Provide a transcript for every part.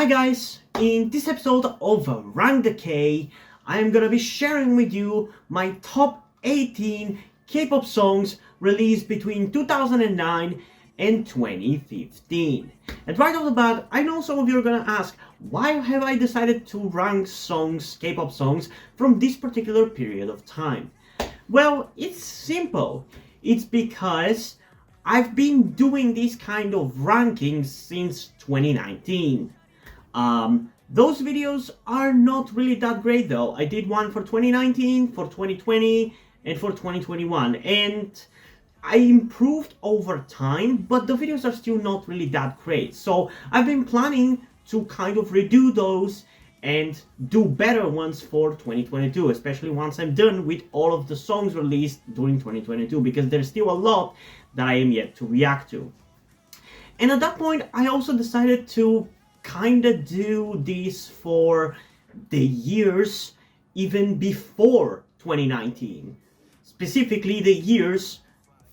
Hi guys, in this episode of Rank the K, I am gonna be sharing with you my top 18 K-pop songs released between 2009 and 2015. And right off the bat, I know some of you are gonna ask, why have I decided to rank songs, K-pop songs, from this particular period of time? Well, it's simple. It's because I've been doing this kind of rankings since 2019. Those videos are not really that great though. I did one for 2019, for 2020, and for 2021, and I improved over time, but the videos are still not really that great. So I've been planning to kind of redo those and do better ones for 2022, especially once I'm done with all of the songs released during 2022, because there's still a lot that I am yet to react to. And at that point, I also decided to kind of do this for the years even before 2019. Specifically, the years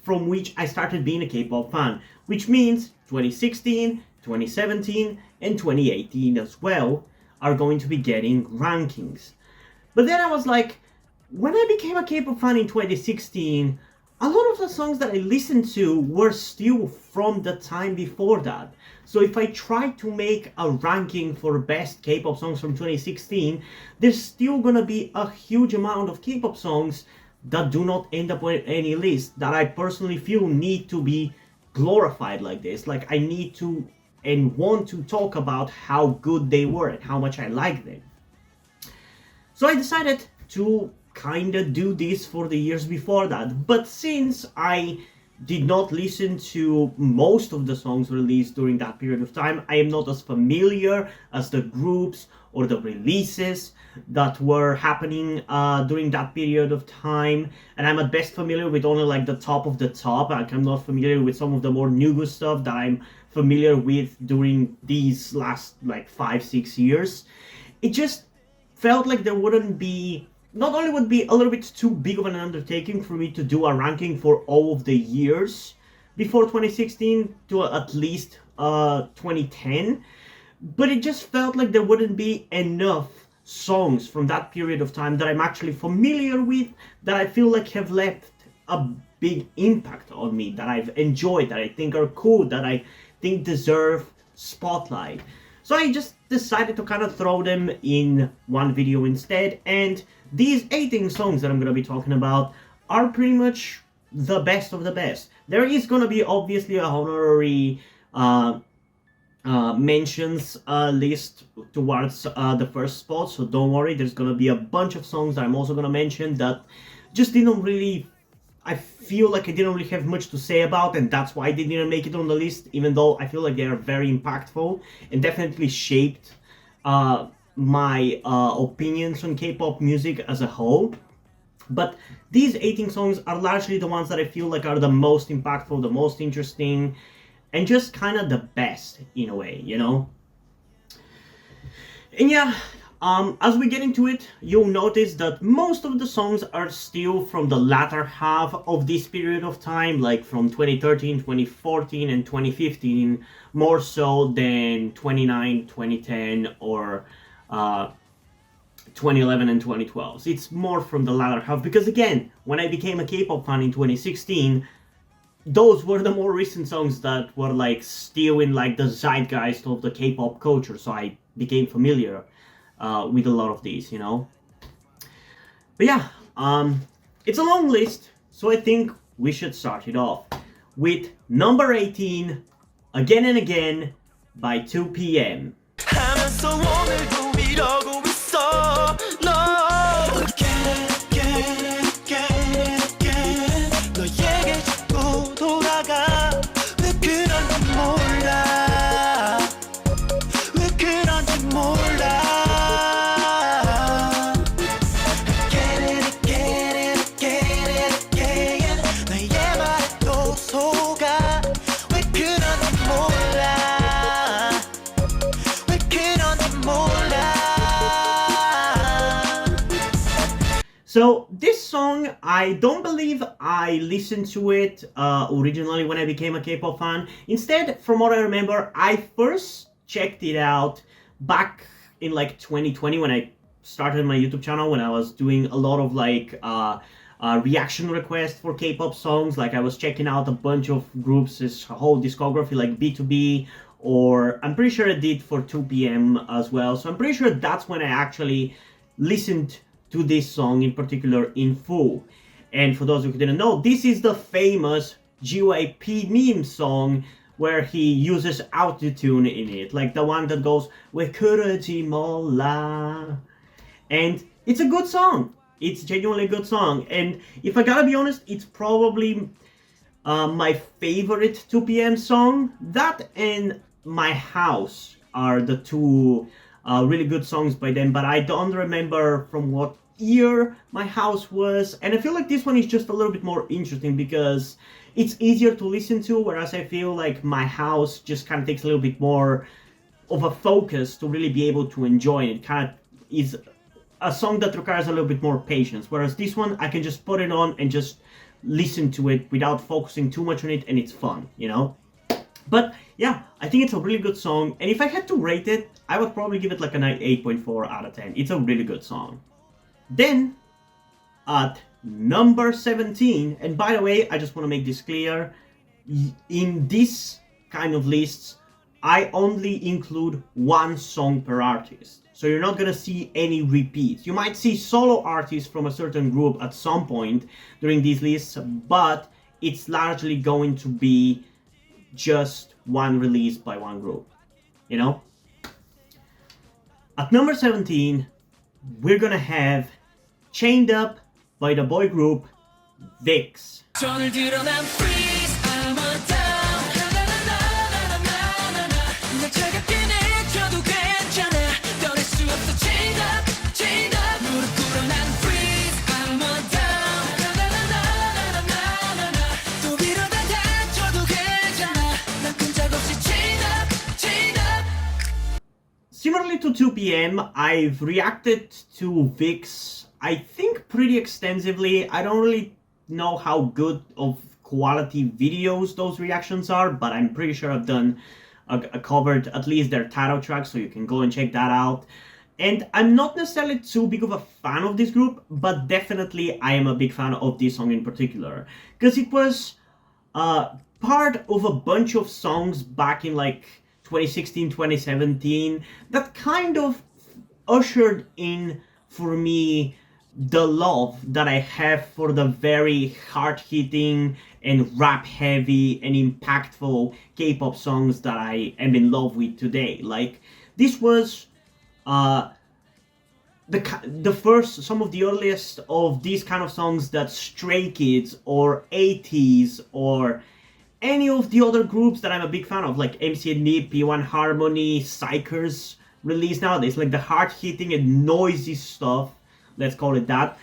from which I started being a K-pop fan, which means 2016, 2017, and 2018 as well are going to be getting rankings. But then I was like, when I became a K-pop fan in 2016, a lot of the songs that I listened to were still from the time before that. So if I try to make a ranking for best K-pop songs from 2016, there's still gonna be a huge amount of K-pop songs that do not end up on any list that I personally feel need to be glorified like this. Like, I need to and want to talk about how good they were and how much I like them. So I decided to kind of do this for the years before that. But since I did not listen to most of the songs released during that period of time, I am not as familiar as the groups or the releases that were happening during that period of time, and I'm at best familiar with only like the top of the top. Like, I'm not familiar with some of the more new stuff that I'm familiar with during these last like 5-6 years. It just felt like there wouldn't be, not only would be a little bit too big of an undertaking for me to do a ranking for all of the years before 2016 to at least 2010, but it just felt like there wouldn't be enough songs from that period of time that I'm actually familiar with, that I feel like have left a big impact on me, that I've enjoyed, that I think are cool, that I think deserve spotlight. So I just decided to kind of throw them in one video instead, and these 18 songs that I'm going to be talking about are pretty much the best of the best. There is going to be obviously a honorary mentions list towards the first spot, so don't worry, there's going to be a bunch of songs that I'm also going to mention that just didn't really, I feel like I didn't really have much to say about, and that's why they didn't make it on the list, even though I feel like they are very impactful and definitely shaped my opinions on K-pop music as a whole. But these 18 songs are largely the ones that I feel like are the most impactful, the most interesting, and just kind of the best in a way, you know? And yeah, as we get into it, you'll notice that most of the songs are still from the latter half of this period of time, like from 2013, 2014, and 2015, more so than 2009, 2010, or 2011 and 2012. So it's more from the latter half, because again, when I became a K-pop fan in 2016, those were the more recent songs that were like still in like the zeitgeist of the K-pop culture, so I became familiar with a lot of these, you know. But yeah, it's a long list, so I think we should start it off with number 18, Again and Again by 2PM. So this song, I don't believe I listened to it originally when I became a K-pop fan. Instead, from what I remember, I first checked it out back in like 2020 when I started my YouTube channel, when I was doing a lot of like reaction requests for K-pop songs. Like I was checking out a bunch of groups, this whole discography like B2B, or I'm pretty sure I did for 2PM as well. So I'm pretty sure that's when I actually listened to this song in particular in full. And for those who didn't know, this is the famous GYP meme song where he uses autotune in it, like the one that goes "We 그러지 몰라," and it's a good song. It's genuinely a good song, and if I gotta be honest, it's probably my favorite 2PM song. That and My House are the two really good songs by them, but I don't remember from what year My House was, and I feel like this one is just a little bit more interesting because it's easier to listen to, whereas I feel like My House just kind of takes a little bit more of a focus to really be able to enjoy it. It kind of is a song that requires a little bit more patience, whereas this one I can just put it on and just listen to it without focusing too much on it, and it's fun, you know? But yeah, I think it's a really good song, and if I had to rate it, I would probably give it like a 8.4 out of 10. It's a really good song. Then, at number 17, and by the way, I just want to make this clear, in this kind of lists, I only include one song per artist. So you're not gonna see any repeats. You might see solo artists from a certain group at some point during these lists, but it's largely going to be just one release by one group, you know? At number 17, we're gonna have Chained Up by the boy group VIXX. Similarly to 2PM, I've reacted to VIXX, I think, pretty extensively. I don't really know how good of quality videos those reactions are, but I'm pretty sure I've done covered at least their title track, so you can go and check that out. And I'm not necessarily too big of a fan of this group, but definitely I am a big fan of this song in particular, because it was part of a bunch of songs back in like 2016, 2017 that kind of ushered in for me the love that I have for the very hard-hitting and rap-heavy and impactful K-pop songs that I am in love with today. Like, this was the first, some of the earliest of these kind of songs that Stray Kids or 80s or any of the other groups that I'm a big fan of, like MC and Nip, P1 Harmony, Psychers, release nowadays, like the hard-hitting and noisy stuff, let's call it that.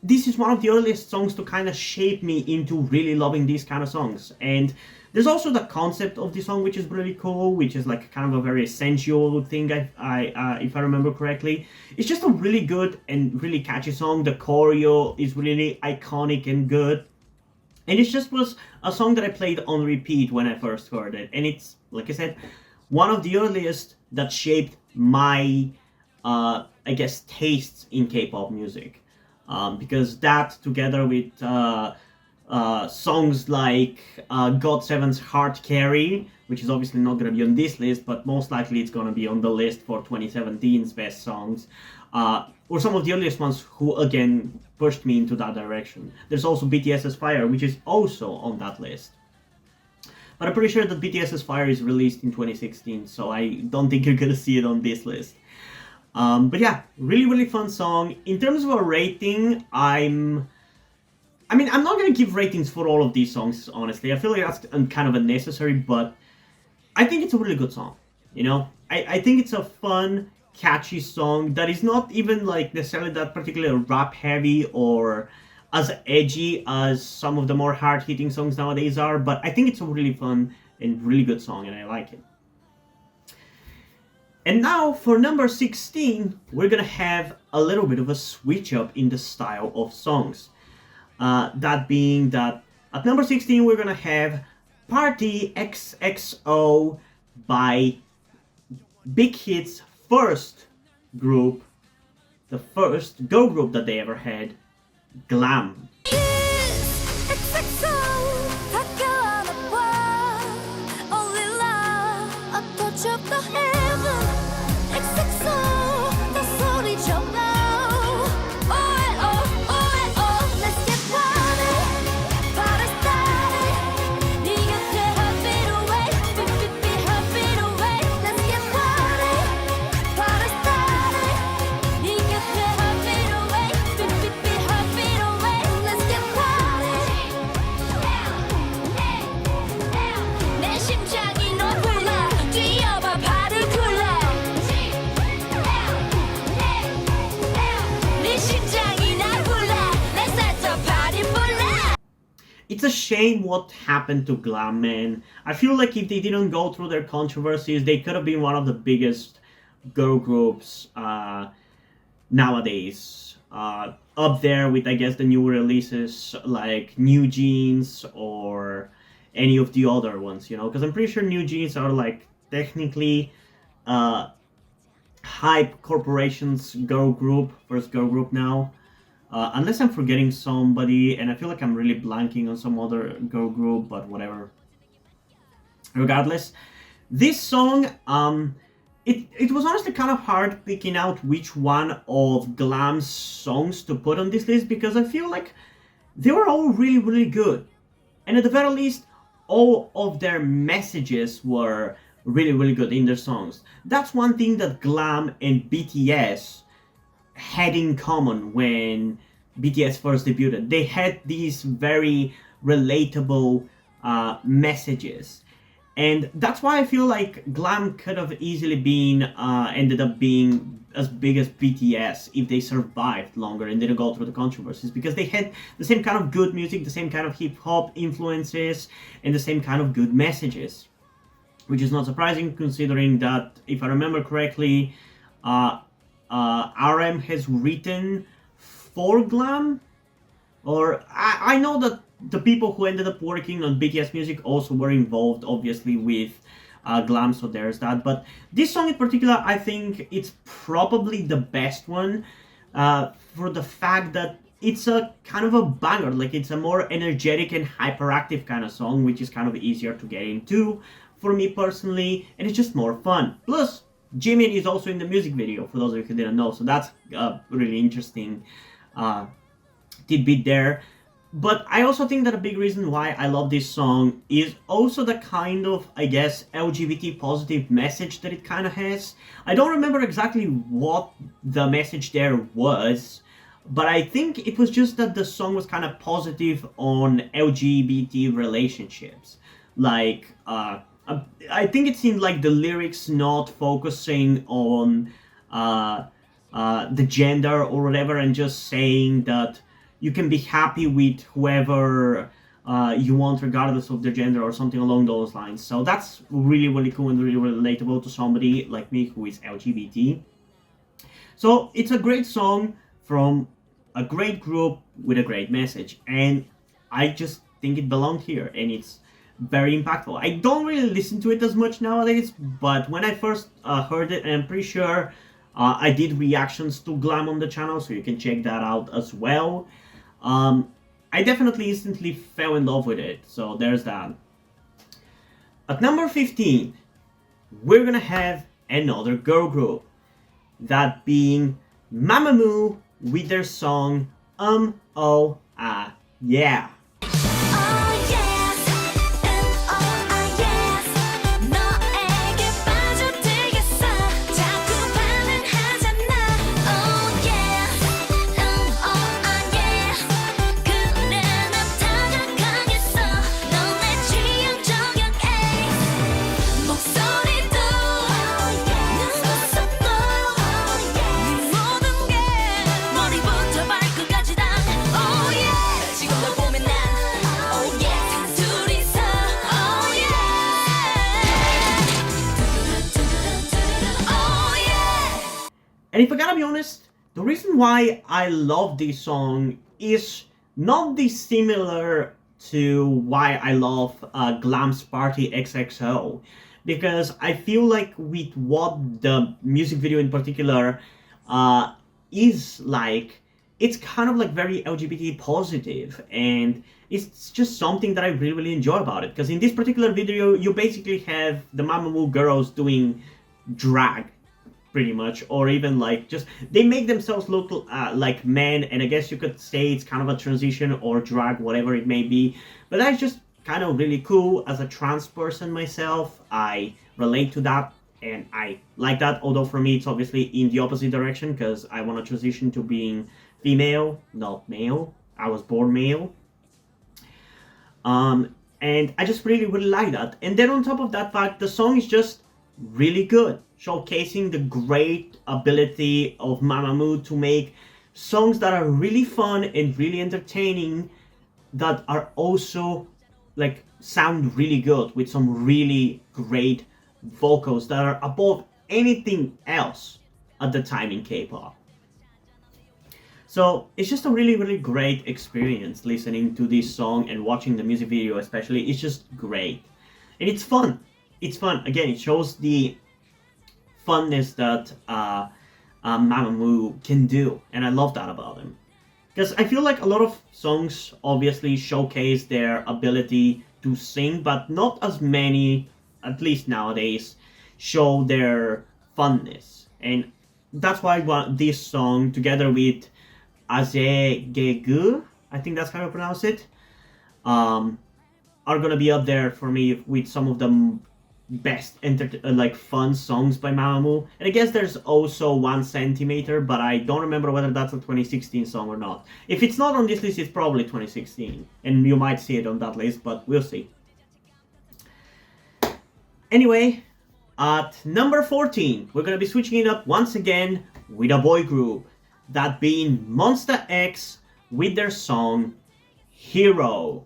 This is one of the earliest songs to kind of shape me into really loving these kind of songs. And there's also the concept of the song, which is really cool, which is like kind of a very sensual thing, if I remember correctly. It's just a really good and really catchy song. The choreo is really iconic and good. And it just was a song that I played on repeat when I first heard it. And it's, like I said, one of the earliest that shaped my, I guess, tastes in K-pop music. Because that, together with songs like GOT7's Heart Carry, which is obviously not going to be on this list, but most likely it's going to be on the list for 2017's best songs, or some of the earliest ones who, again, pushed me into that direction. There's also BTS's Fire, which is also on that list. But I'm pretty sure that BTS's Fire is released in 2016, so I don't think you're going to see it on this list. But yeah, really, really fun song. In terms of a rating, I'm not going to give ratings for all of these songs, honestly. I feel like that's kind of unnecessary, but I think it's a really good song, you know? I think it's a fun, catchy song that is not even like necessarily that particularly rap-heavy or as edgy as some of the more hard-hitting songs nowadays are, but I think it's a really fun and really good song, and I like it. And now, for number 16, we're gonna have a little bit of a switch up in the style of songs. That being that, at number 16, we're gonna have Party XXO by Big Hit's first group, the first girl group that they ever had, GLAM. It's a shame what happened to GLAM, man. I feel like if they didn't go through their controversies, they could have been one of the biggest girl groups nowadays. Up there with, I guess, the new releases like New Jeans or any of the other ones, you know? Because I'm pretty sure New Jeans are like technically Hype Corporation's girl group, first girl group now. Unless I'm forgetting somebody, and I feel like I'm really blanking on some other girl group, but whatever. Regardless, this song, it was honestly kind of hard picking out which one of GLAM's songs to put on this list because I feel like they were all really, really good. And at the very least, all of their messages were really, really good in their songs. That's one thing that GLAM and BTS had in common when BTS first debuted. They had these very relatable messages, and that's why I feel like GLAM could have easily been ended up being as big as BTS if they survived longer and didn't go through the controversies, because they had the same kind of good music, the same kind of hip hop influences, and the same kind of good messages, which is not surprising considering that, if I remember correctly, RM has written for GLAM, or I know that the people who ended up working on BTS music also were involved, obviously, with GLAM, so there's that. But this song in particular, I think it's probably the best one for the fact that it's a kind of a banger. Like, it's a more energetic and hyperactive kind of song, which is kind of easier to get into for me personally, and it's just more fun. Plus, Jimin is also in the music video, for those of you who didn't know, so that's a really interesting tidbit there. But I also think that a big reason why I love this song is also the kind of, I guess, LGBT positive message that it kind of has. I don't remember exactly what the message there was, but I think it was just that the song was kind of positive on LGBT relationships. Like, I think it seemed like the lyrics not focusing on the gender or whatever, and just saying that you can be happy with whoever you want regardless of their gender or something along those lines. So that's really, really cool and really relatable to somebody like me who is LGBT. So it's a great song from a great group with a great message, and I just think it belonged here, and it's very impactful. I don't really listen to it as much nowadays, but when I first heard it, and I'm pretty sure I did reactions to GLAM on the channel, so you can check that out as well. I definitely instantly fell in love with it, so there's that. At number 15, we're gonna have another girl group, that being MAMAMOO with their song Ooh Aah, Yeah. And if I gotta be honest, the reason why I love this song is not dissimilar to why I love GLAM's Party XXO. because I feel like with what the music video in particular uh, is like, it's kind of like very LGBT positive, and it's just something that I really, really enjoy about it. Because in this particular video, you basically have the MAMAMOO girls doing drag, pretty much, or even like just they make themselves look like men, and I guess you could say it's kind of a transition or drag, whatever it may be. But that's just kind of really cool. As a trans person myself, I relate to that and I like that, although for me it's obviously in the opposite direction because I want to transition to being female, not male. I was born male. And I just really, really like that. And then on top of that fact, the song is just really good, showcasing the great ability of MAMAMOO to make songs that are really fun and really entertaining, that are also like sound really good with some really great vocals that are above anything else at the time in K-pop. So it's just a really, really great experience listening to this song and watching the music video, especially. It's just great. And it's fun. It's fun. Again, it shows the funness that MAMAMOO can do. And I love that about him. Because I feel like a lot of songs obviously showcase their ability to sing, but not as many, at least nowadays, show their funness. And that's why this song, together with Azegegu, I think that's how you pronounce it, are gonna be up there for me with some of the best like fun songs by MAMAMOO. And I guess there's also 1cm, but I don't remember whether that's a 2016 song or not. If it's not on this list, it's probably 2016, and you might see it on that list, but we'll see. Anyway, at number 14, we're gonna be switching it up once again with a boy group, that being MonstaX with their song Hero.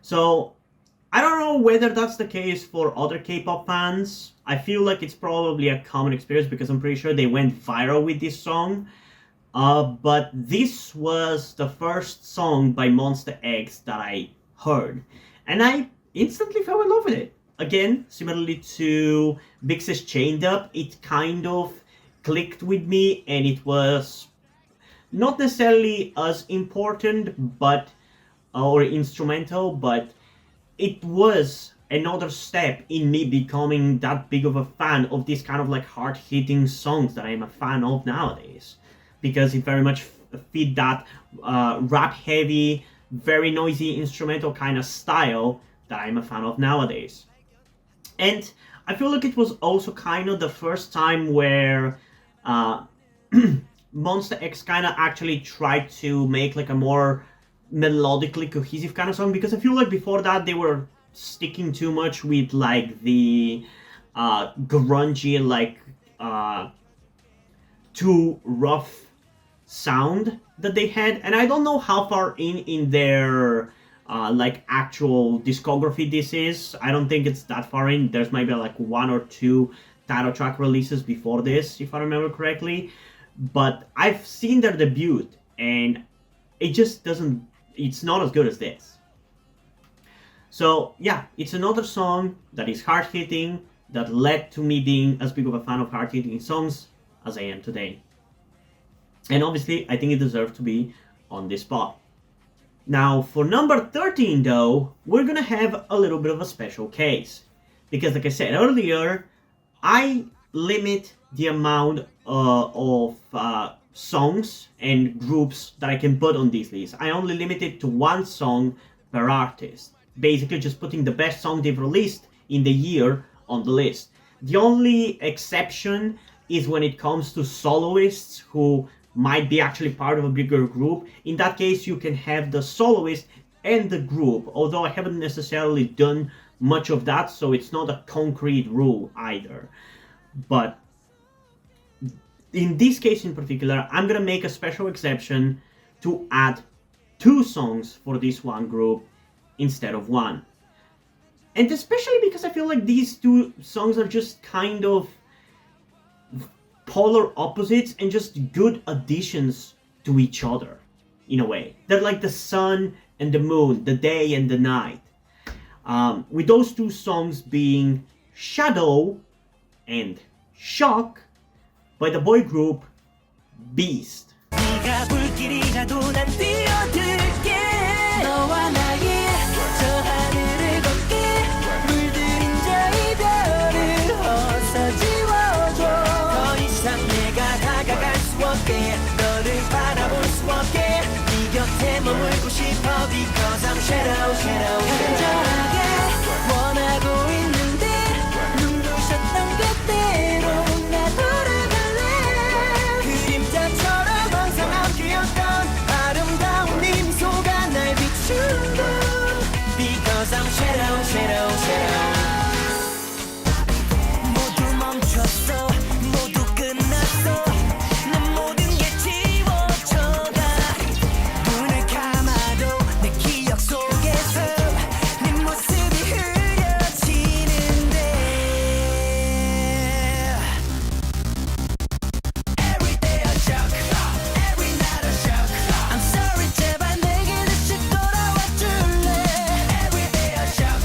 So, I don't know whether that's the case for other K-pop fans. I feel like it's probably a common experience because I'm pretty sure they went viral with this song. But this was the first song by MonstaX that I heard, and I instantly fell in love with it. Again, similarly to VIXX's Chained Up, it kind of clicked with me, and it was not necessarily as important, but or instrumental, but it was another step in me becoming that big of a fan of this kind of like hard-hitting songs that I am a fan of nowadays, because it very much fit that rap-heavy, very noisy instrumental kind of style that I'm a fan of nowadays. And I feel like it was also kind of the first time where MonstaX kind of actually tried to make like a more melodically cohesive kind of song, because I feel like before that they were sticking too much with like the grungy, like too rough sound that they had. And I don't know how far in their like actual discography this is. I don't think it's that far in. There's maybe like one or two title track releases before this, if I remember correctly. But I've seen their debut, and it just doesn't, it's not as good as this. So yeah, it's another song that is hard-hitting, that led to me being as big of a fan of hard-hitting songs as I am today. And obviously, I think it deserves to be on this spot. Now, for number 13 though, we're gonna have a little bit of a special case. Because like I said earlier, I limit the amount of songs and groups that I can put on this list. I only limit it to one song per artist. Basically just putting the best song they've released in the year on the list. The only exception is when it comes to soloists who might be actually part of a bigger group. In that case, you can have the soloist and the group, although I haven't necessarily done much of that, so it's not a concrete rule either. But in this case in particular, I'm gonna make a special exception to add 2 songs for this one group instead of 1. And especially because I feel like these 2 songs are just kind of polar opposites and just good additions to each other, in a way. They're like the sun and the moon, the day and the night. With those 2 songs being Shadow and Shock by the boy group Beast. Because I'm shadow, shadow, shadow. 원하고 있는데 눈부셨던 그때로 나 돌아갈래. 그림자처럼 항상 함께였던 아름다운 네 미소가 날 비춘다. Because I'm shadow, shadow, shadow. 모두 멈췄어. 모두 끝났어. 내 모든 게 지워져가. 눈을 감아도 내 기억 속에서 네 모습이 흐려지는데. Every day a shock, every night a shock. I'm sorry 제발 내게 다시 돌아와 줄래. Every day a shock,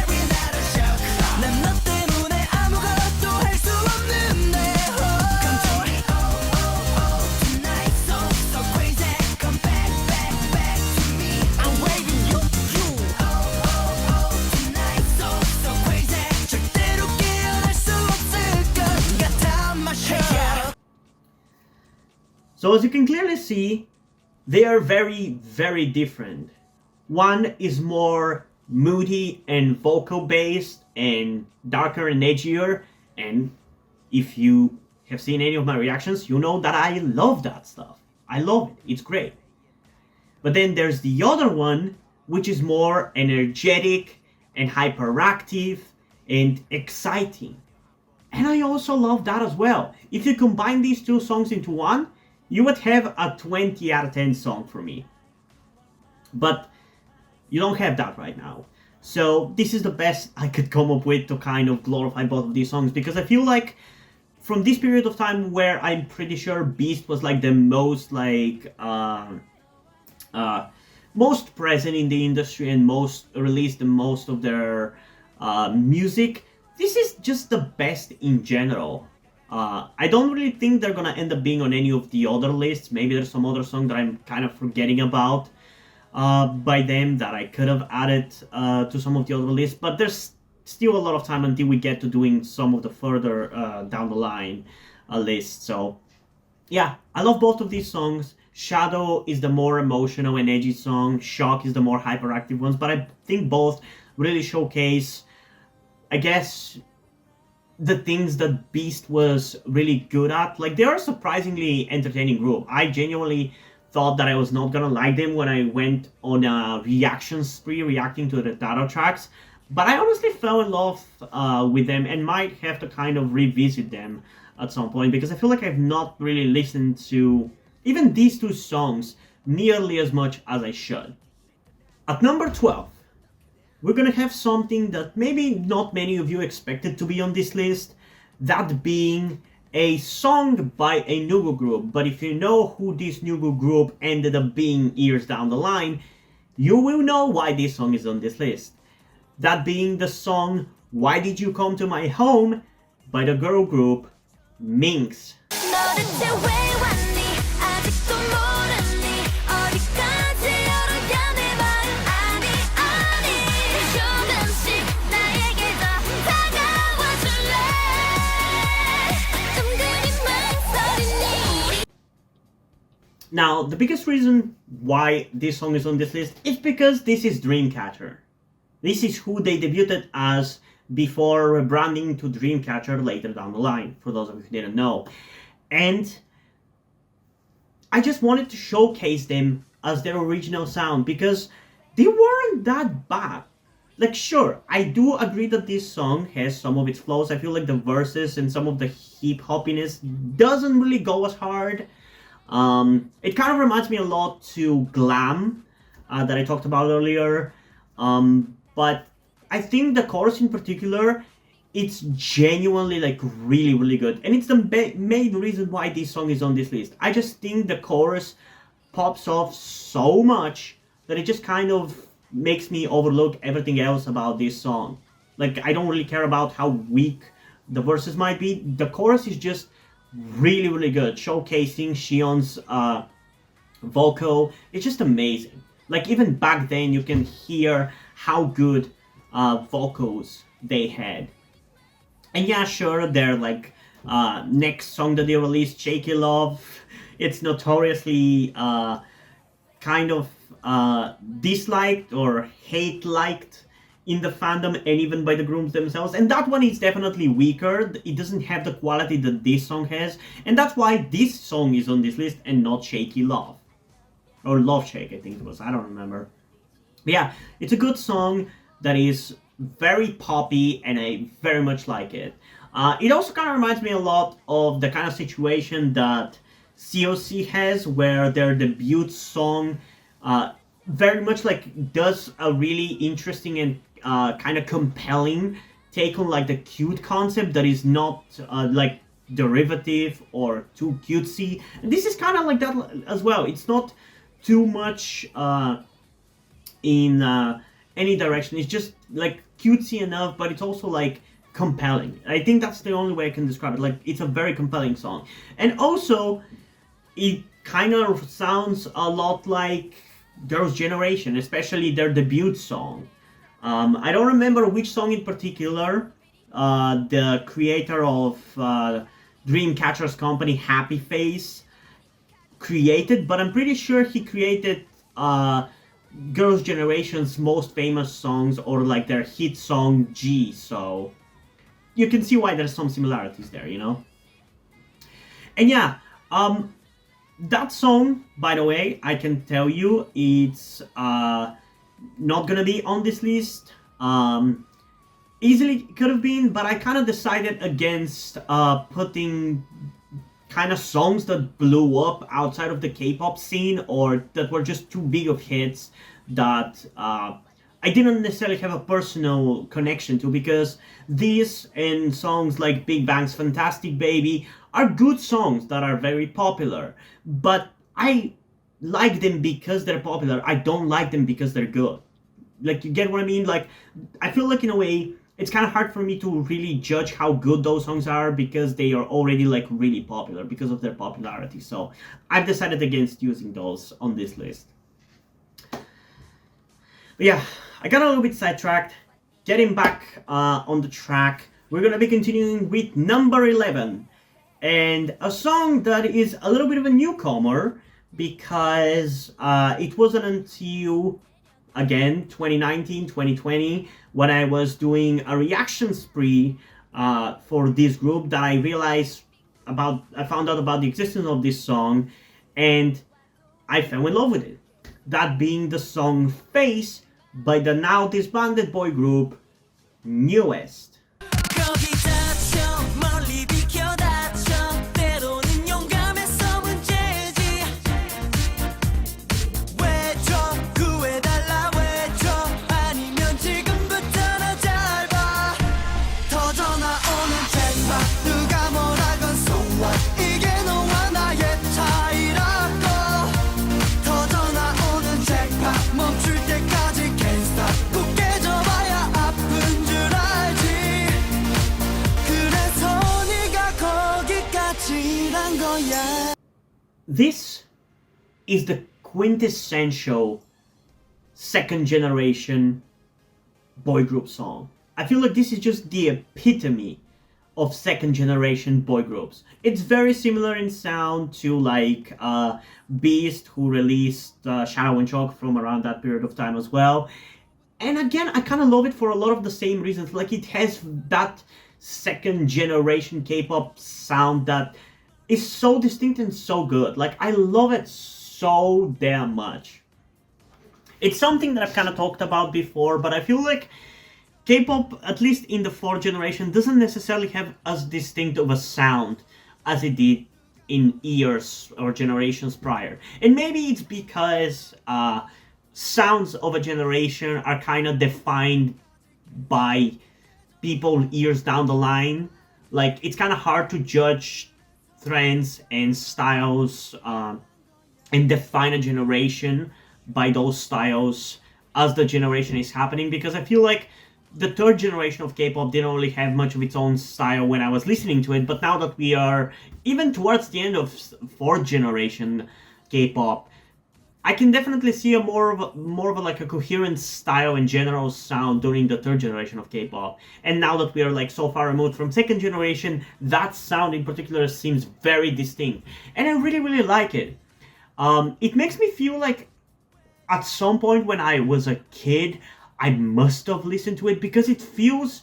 every night a shock. 난 너 때문에 아무것도 할 수 없는데. Come to me, oh oh oh tonight, so so crazy. Come back, back, back to me. I'm waiting, you. Oh oh oh tonight, so so crazy. 절대로 깨어날 수 없을 것 같아 my show. So as you can clearly see, they are very, very different. One is more moody and vocal based and darker and edgier, and if you have seen any of my reactions, you know that I love that stuff. I love it, it's great. But then there's the other one, which is more energetic and hyperactive and exciting. And I also love that as well. If you combine these 2 songs into one, you would have a 20 out of 10 song for me. But you don't have that right now. So this is the best I could come up with to kind of glorify both of these songs, because I feel like from this period of time where I'm pretty sure Beast was like the most most present in the industry and most released the most of their music, this is just the best in general. I don't really think they're gonna end up being on any of the other lists. Maybe there's some other song that I'm kind of forgetting about by them that I could have added to some of the other lists, but there's still a lot of time until we get to doing some of the further down the line lists. So yeah, I love both of these songs. Shadow is the more emotional and edgy song. Shock is the more hyperactive ones, but I think both really showcase, I guess, the things that Beast was really good at. Like, they are a surprisingly entertaining group. I genuinely thought that I was not gonna like them when I went on a reaction spree reacting to the data tracks, but I honestly fell in love with them and might have to kind of revisit them at some point, because I feel like I've not really listened to even these 2 songs nearly as much as I should. At number 12, we're gonna have something that maybe not many of you expected to be on this list, that being a song by a Nugu group. But if you know who this Nugu group ended up being years down the line, you will know why this song is on this list. That being the song Why Did You Come to My Home by the girl group MINX. Now, the biggest reason why this song is on this list is because this is Dreamcatcher. This is who they debuted as before rebranding to Dreamcatcher later down the line, for those of you who didn't know. And I just wanted to showcase them as their original sound because they weren't that bad. Like, sure, I do agree that this song has some of its flaws. I feel like the verses and some of the hip hoppiness doesn't really go as hard. It kind of reminds me a lot to GLAM that I talked about earlier. But I think the chorus in particular, it's genuinely like really, really good. And it's the main reason why this song is on this list. I just think the chorus pops off so much that it just kind of makes me overlook everything else about this song. Like, I don't really care about how weak the verses might be. The chorus is just really, really good, showcasing Shion's vocal. It's just amazing. Like, even back then, you can hear how good vocals they had. And yeah, sure, their like next song that they released, Shaky Love, it's notoriously kind of disliked or hate-liked in the fandom and even by the groups themselves. And that one is definitely weaker. It doesn't have the quality that this song has. And that's why this song is on this list and not Shaky Love. Or Love Shake, I think it was. I don't remember. But yeah, it's a good song that is very poppy and I very much like it. It also kind of reminds me a lot of the kind of situation that COC has, where their debut song very much like does a really interesting and kind of compelling take on like the cute concept that is not like derivative or too cutesy. And this is kind of like that as well. It's not too much in any direction. It's just like cutesy enough, but it's also like compelling. I think that's the only way I can describe it. Like, it's a very compelling song. And also, it kind of sounds a lot like Girls' Generation, especially their debut song. I don't remember which song in particular the creator of Dreamcatcher's company, Happy Face, created, but I'm pretty sure he created Girls' Generation's most famous songs, or like their hit song G, so you can see why there's some similarities there, you know? And yeah, that song, by the way, I can tell you, it's not gonna be on this list. Easily could have been, but I kind of decided against putting kind of songs that blew up outside of the K-pop scene or that were just too big of hits that I didn't necessarily have a personal connection to, because these and songs like Big Bang's Fantastic Baby are good songs that are very popular, but I like them because they're popular. I don't like them because they're good. Like, you get what I mean? Like, I feel like in a way it's kind of hard for me to really judge how good those songs are because they are already like really popular because of their popularity. So I've decided against using those on this list. But yeah, I got a little bit sidetracked. Getting back on the track, we're gonna be continuing with number 11, and a song that is a little bit of a newcomer because it wasn't until again 2019 2020 when I was doing a reaction spree for this group that I found out about the existence of this song, and I fell in love with it. That being the song Face by the now disbanded boy group Newest. 거기 닫혀 멀리 비켜닫혀 때로는 용감해서 문제지 외쳐 구해달라 외쳐 아니면 지금부터 나 잘 봐 터져나오는 잭팟 누가 뭐라건 so what 이게 너와 나의 차이라고 터져나오는 잭팟 멈출 때까지 can't stop 굳게 접어야 아픈 줄 알지 그래서 네가 거기까지란 거야. This is the quintessential second generation boy group song. I feel like this is just the epitome of second generation boy groups. It's very similar in sound to like Beast, who released Shadow and Chalk from around that period of time as well. And again, I kind of love it for a lot of the same reasons. Like, it has that second generation K-pop sound that is so distinct and so good. Like, I love it so damn much. It's something that I've kind of talked about before, but I feel like K-pop, at least in the fourth generation, doesn't necessarily have as distinct of a sound as it did in years or generations prior. And maybe it's because sounds of a generation are kind of defined by people years down the line. Like, it's kind of hard to judge trends and styles and define a generation by those styles as the generation is happening, because I feel like the third generation of K-pop didn't really have much of its own style when I was listening to it, but now that we are even towards the end of fourth generation K-pop, I can definitely see a more of a like a coherent style and general sound during the third generation of K-pop. And now that we are like so far removed from second generation, that sound in particular seems very distinct, and I really really like it. It makes me feel like at some point when I was a kid, I must have listened to it, because it feels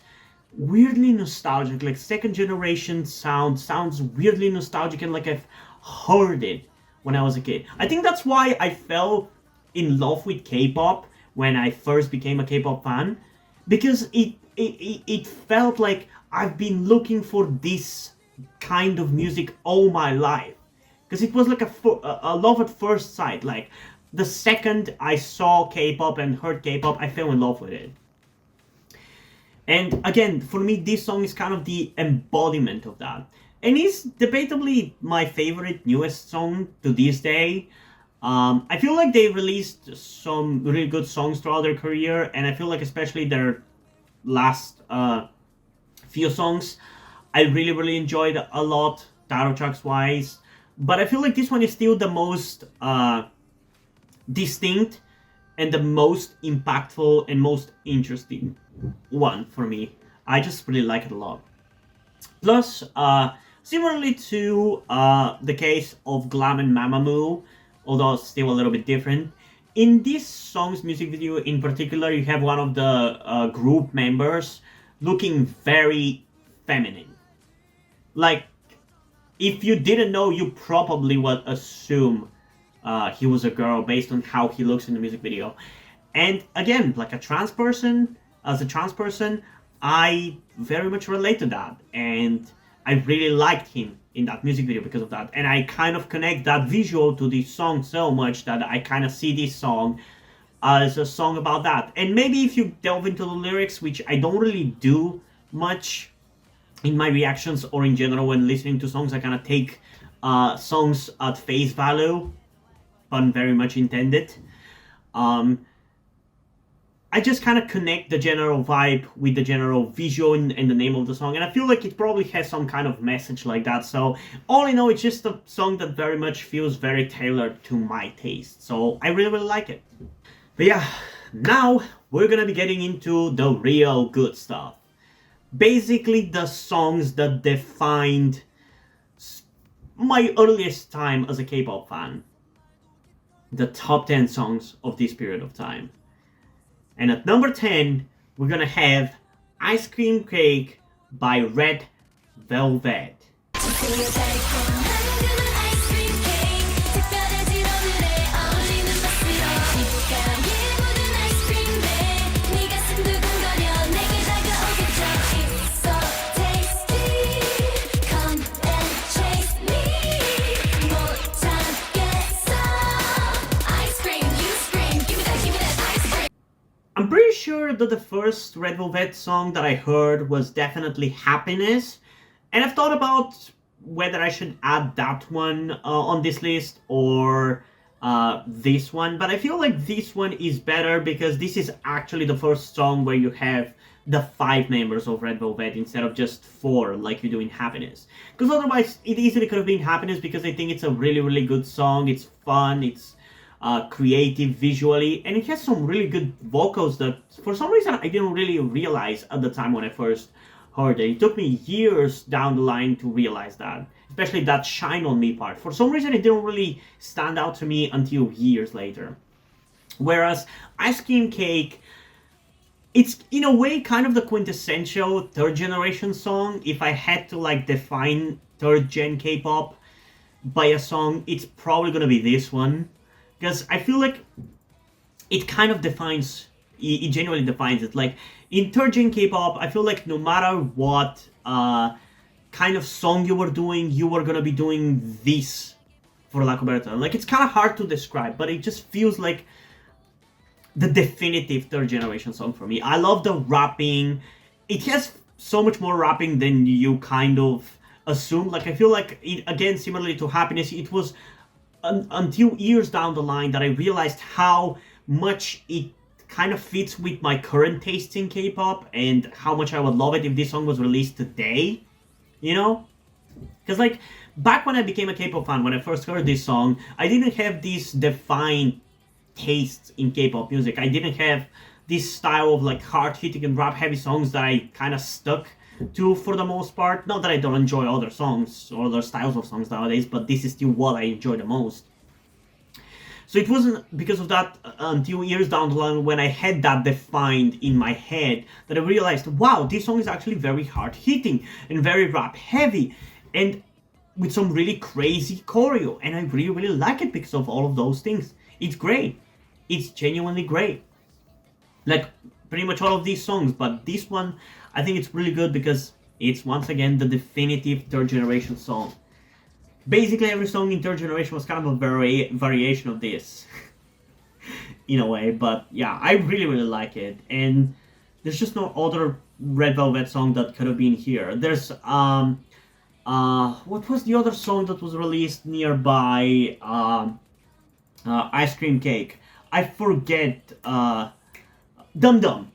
weirdly nostalgic. Like, second generation sounds weirdly nostalgic, and like I've heard it when I was a kid. I think that's why I fell in love with K-pop when I first became a K-pop fan, because it felt like I've been looking for this kind of music all my life, because it was like a love at first sight. Like, the second I saw K-pop and heard K-pop, I fell in love with it. And again, for me, this song is kind of the embodiment of that. And it's debatably my favorite newest song to this day. I feel like they released some really good songs throughout their career, and I feel like especially their last few songs, I really, really enjoyed a lot, title tracks wise. But I feel like this one is still the most distinct and the most impactful and most interesting one for me. I just really like it a lot. Plus, similarly to the case of GLAM and MAMAMOO, although still a little bit different, in this song's music video in particular, you have one of the group members looking very feminine. Like, if you didn't know, you probably would assume he was a girl based on how he looks in the music video. And again, like a trans person, I very much relate to that, and I really liked him in that music video because of that. And I kind of connect that visual to this song so much that I kind of see this song as a song about that. And maybe if you delve into the lyrics, which I don't really do much in my reactions or in general when listening to songs, I kind of take songs at face value, pun very much intended. I just kind of connect the general vibe with the general visual and the name of the song, and I feel like it probably has some kind of message like that. So all in all, it's just a song that very much feels very tailored to my taste. So I really, really like it. But yeah, now we're gonna be getting into the real good stuff. Basically, the songs that defined my earliest time as a K-pop fan. The top 10 songs of this period of time. And at number 10, we're gonna have Ice Cream Cake by Red Velvet. I'm pretty sure that the first Red Velvet song that I heard was definitely Happiness, and I've thought about whether I should add that one on this list or this one, but I feel like this one is better because this is actually the first song where you have the 5 members of Red Velvet instead of just 4 like you do in Happiness. Because otherwise it easily could have been Happiness, because I think it's a really, really good song, it's fun, it's creative visually, and it has some really good vocals that for some reason I didn't really realize at the time when I first heard it. It took me years down the line to realize that, especially that Shine On Me part. For some reason it didn't really stand out to me until years later. Whereas Ice Cream Cake it's in a way kind of the quintessential third generation song. If I had to like define third gen K-pop by a song, it's probably gonna be this one, because I feel like it kind of defines, it genuinely defines it. Like in third gen K-pop, I feel like no matter what kind of song you were doing, you were gonna be doing this, for lack of a better term. Like it's kind of hard to describe, but it just feels like the definitive third generation song for me. I love the rapping. It has so much more rapping than you kind of assume. Like I feel like it, again, similarly to Happiness, it was until years down the line that I realized how much it kind of fits with my current taste in K-pop, and how much I would love it if this song was released today, you know? Because like back when I became a K-pop fan, when I first heard this song, I didn't have this defined tastes in K-pop music. I didn't have this style of like hard-hitting and rap-heavy songs that I kind of stuck to for the most part. Not that I don't enjoy other songs or other styles of songs nowadays, but this is still what I enjoy the most. So it wasn't because of that until years down the line, when I had that defined in my head, that I realized, wow, this song is actually very hard-hitting and very rap-heavy, and with some really crazy choreo, and I really, really like it because of all of those things. It's great. It's genuinely great. Like pretty much all of these songs, but this one, I think it's really good because it's once again the definitive third generation song. Basically every song in third generation was kind of a variation of this in a way, but yeah, I really, really like it. And there's just no other Red Velvet song that could have been here. There's what was the other song that was released nearby? Ice Cream Cake. I forget. Dum Dum.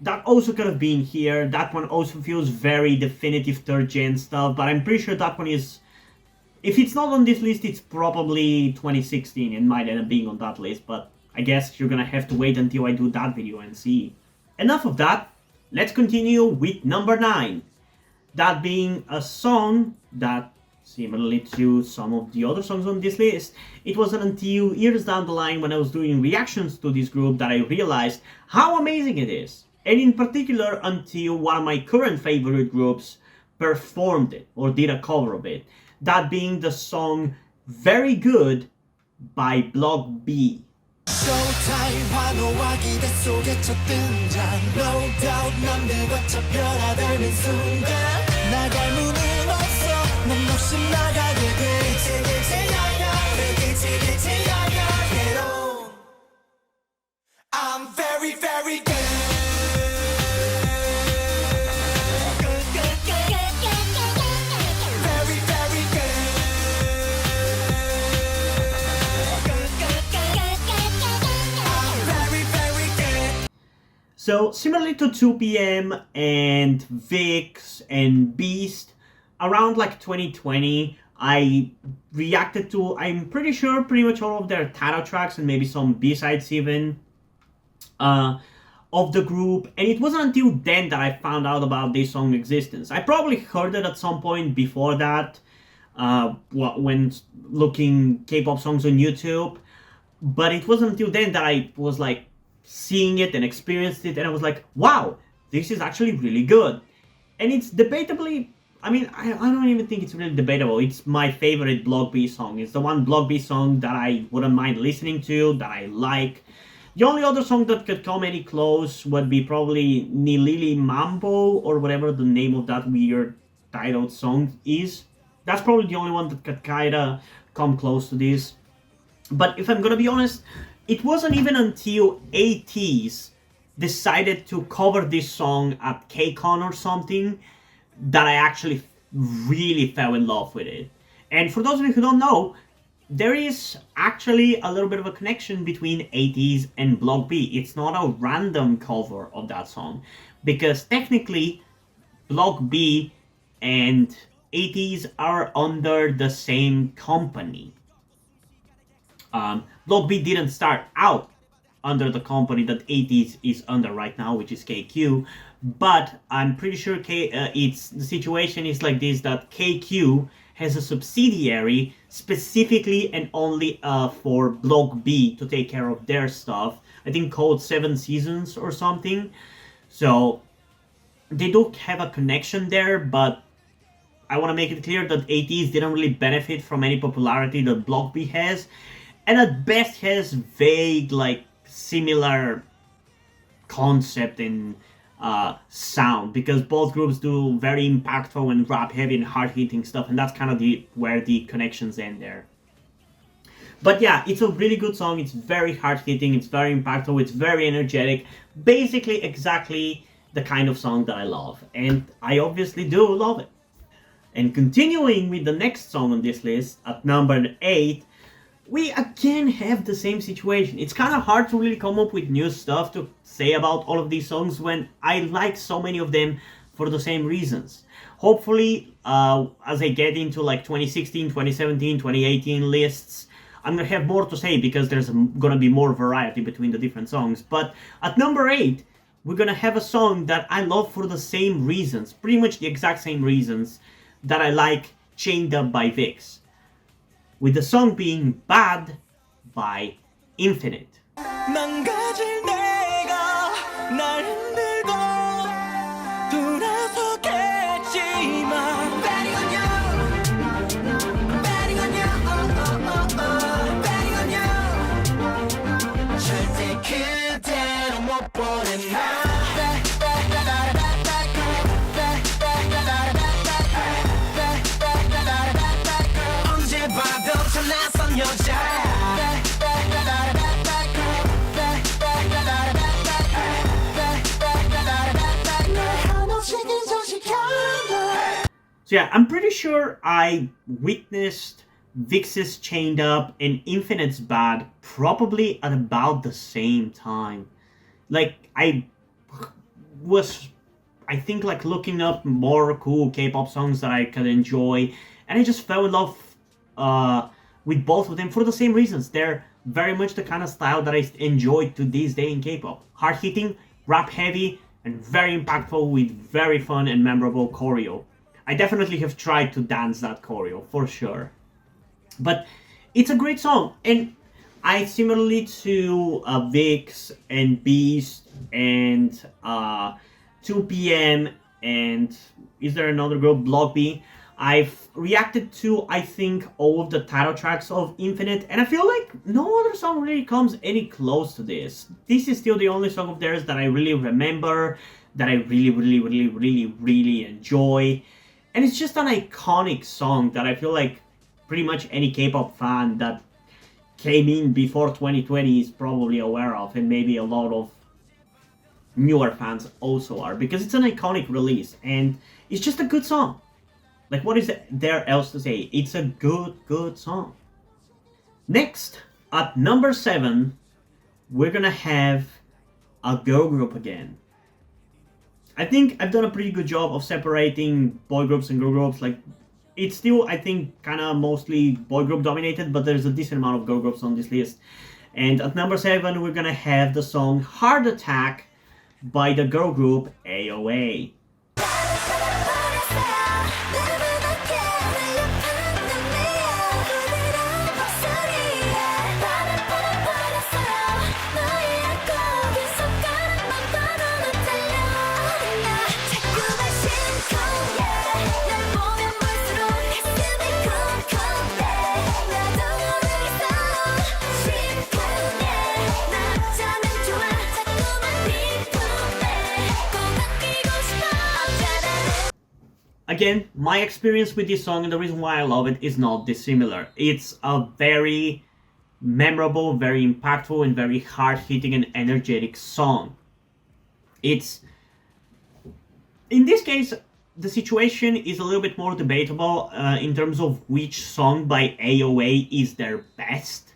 That also could have been here. That one also feels very definitive third gen stuff, but I'm pretty sure that one is, if it's not on this list, it's probably 2016 and might end up being on that list, but I guess you're gonna have to wait until I do that video and see. Enough of that, let's continue with number 9. That being a song that, similarly to some of the other songs on this list, it wasn't until years down the line when I was doing reactions to this group that I realized how amazing it is. And in particular until one of my current favorite groups performed it, or did a cover of it. That being the song Very Good by Block B. Showtime 환호하기 뱃속에 첫 등장 No doubt 남들과 차 변화되는 순간 나 닮은 없어 넌 없이 나가게 돼 길지 야야 I'm very very good Very very So similarly to 2PM and VIXX and Beast, around like 2020, I reacted to, I'm pretty sure, pretty much all of their title tracks and maybe some B-sides even of the group. And it wasn't until then that I found out about this song's existence. I probably heard it at some point before that, when looking K-pop songs on YouTube. But it wasn't until then that I was like, seeing it and experienced it, and I was like, wow, this is actually really good. And it's debatably, I mean, I don't even think it's really debatable. It's my favorite Block B song. It's the one Block B song that I wouldn't mind listening to, that I like. The only other song that could come any close would be probably Nilili Mambo, or whatever the name of that weird titled song is. That's probably the only one that could kinda come close to this. But if I'm gonna be honest, it wasn't even until ATEEZ decided to cover this song at KCON or something that I actually really fell in love with it. And for those of you who don't know, there is actually a little bit of a connection between ATEEZ and Block B. It's not a random cover of that song, because technically Block B and ATEEZ are under the same company. Block B didn't start out under the company that ATEEZ is under right now, which is KQ, but I'm pretty sure it's the situation is like this, that KQ has a subsidiary specifically and only for Block B to take care of their stuff. I think called 7 Seasons or something. So they do have a connection there, but I want to make it clear that ATEEZ didn't really benefit from any popularity that Block B has, and at best has vague, like, similar concept and sound, because both groups do very impactful and rap heavy and hard hitting stuff, and that's kind of where the connections end there. But yeah, it's a really good song. It's very hard hitting, it's very impactful, it's very energetic. Basically, exactly the kind of song that I love, and I obviously do love it. And continuing with the next song on this list, at number 8, we again have the same situation. It's kind of hard to really come up with new stuff to say about all of these songs when I like so many of them for the same reasons. Hopefully, as I get into like 2016, 2017, 2018 lists, I'm gonna have more to say because there's gonna be more variety between the different songs. But at number 8, we're gonna have a song that I love for the same reasons, pretty much the exact same reasons that I like Chained Up by VIXX, with the song being Bad by Infinite. 망가질 내가 날 흔들고 돌아서겠지만 Betting on you Betting on you Betting on you 절대 그대로 못 보내 나 언제 봐도 참 낯선 여자 So yeah, I'm pretty sure I witnessed VIXX's Chained Up and Infinite's Bad probably at about the same time. Like, I think, like, looking up more cool K-pop songs that I could enjoy, and I just fell in love with both of them for the same reasons. They're very much the kind of style that I enjoy to this day in K-pop. Hard-hitting, rap-heavy, and very impactful with very fun and memorable choreo. I definitely have tried to dance that choreo, for sure. But it's a great song, and I, similarly to VIXX and Beast and 2PM and is there another group, Block B, I've reacted to, I think, all of the title tracks of Infinite, and I feel like no other song really comes any close to this. This is still the only song of theirs that I really remember, that I really enjoy. And it's just an iconic song that I feel like pretty much any K-pop fan that came in before 2020 is probably aware of, and maybe a lot of newer fans also are, because it's an iconic release, and it's just a good song. Like, what is there else to say? It's a good song. Next, at number 7, we're gonna have a girl group again. I think I've done a pretty good job of separating boy groups and girl groups. Like, it's still, I think, kind of mostly boy group dominated, but there's a decent amount of girl groups on this list. And at number 7, we're gonna have the song Heart Attack by the girl group AOA. Again, my experience with this song and the reason why I love it is not dissimilar. It's a very memorable, very impactful, and very hard-hitting and energetic song. It's... In this case, the situation is a little bit more debatable in terms of which song by AOA is their best.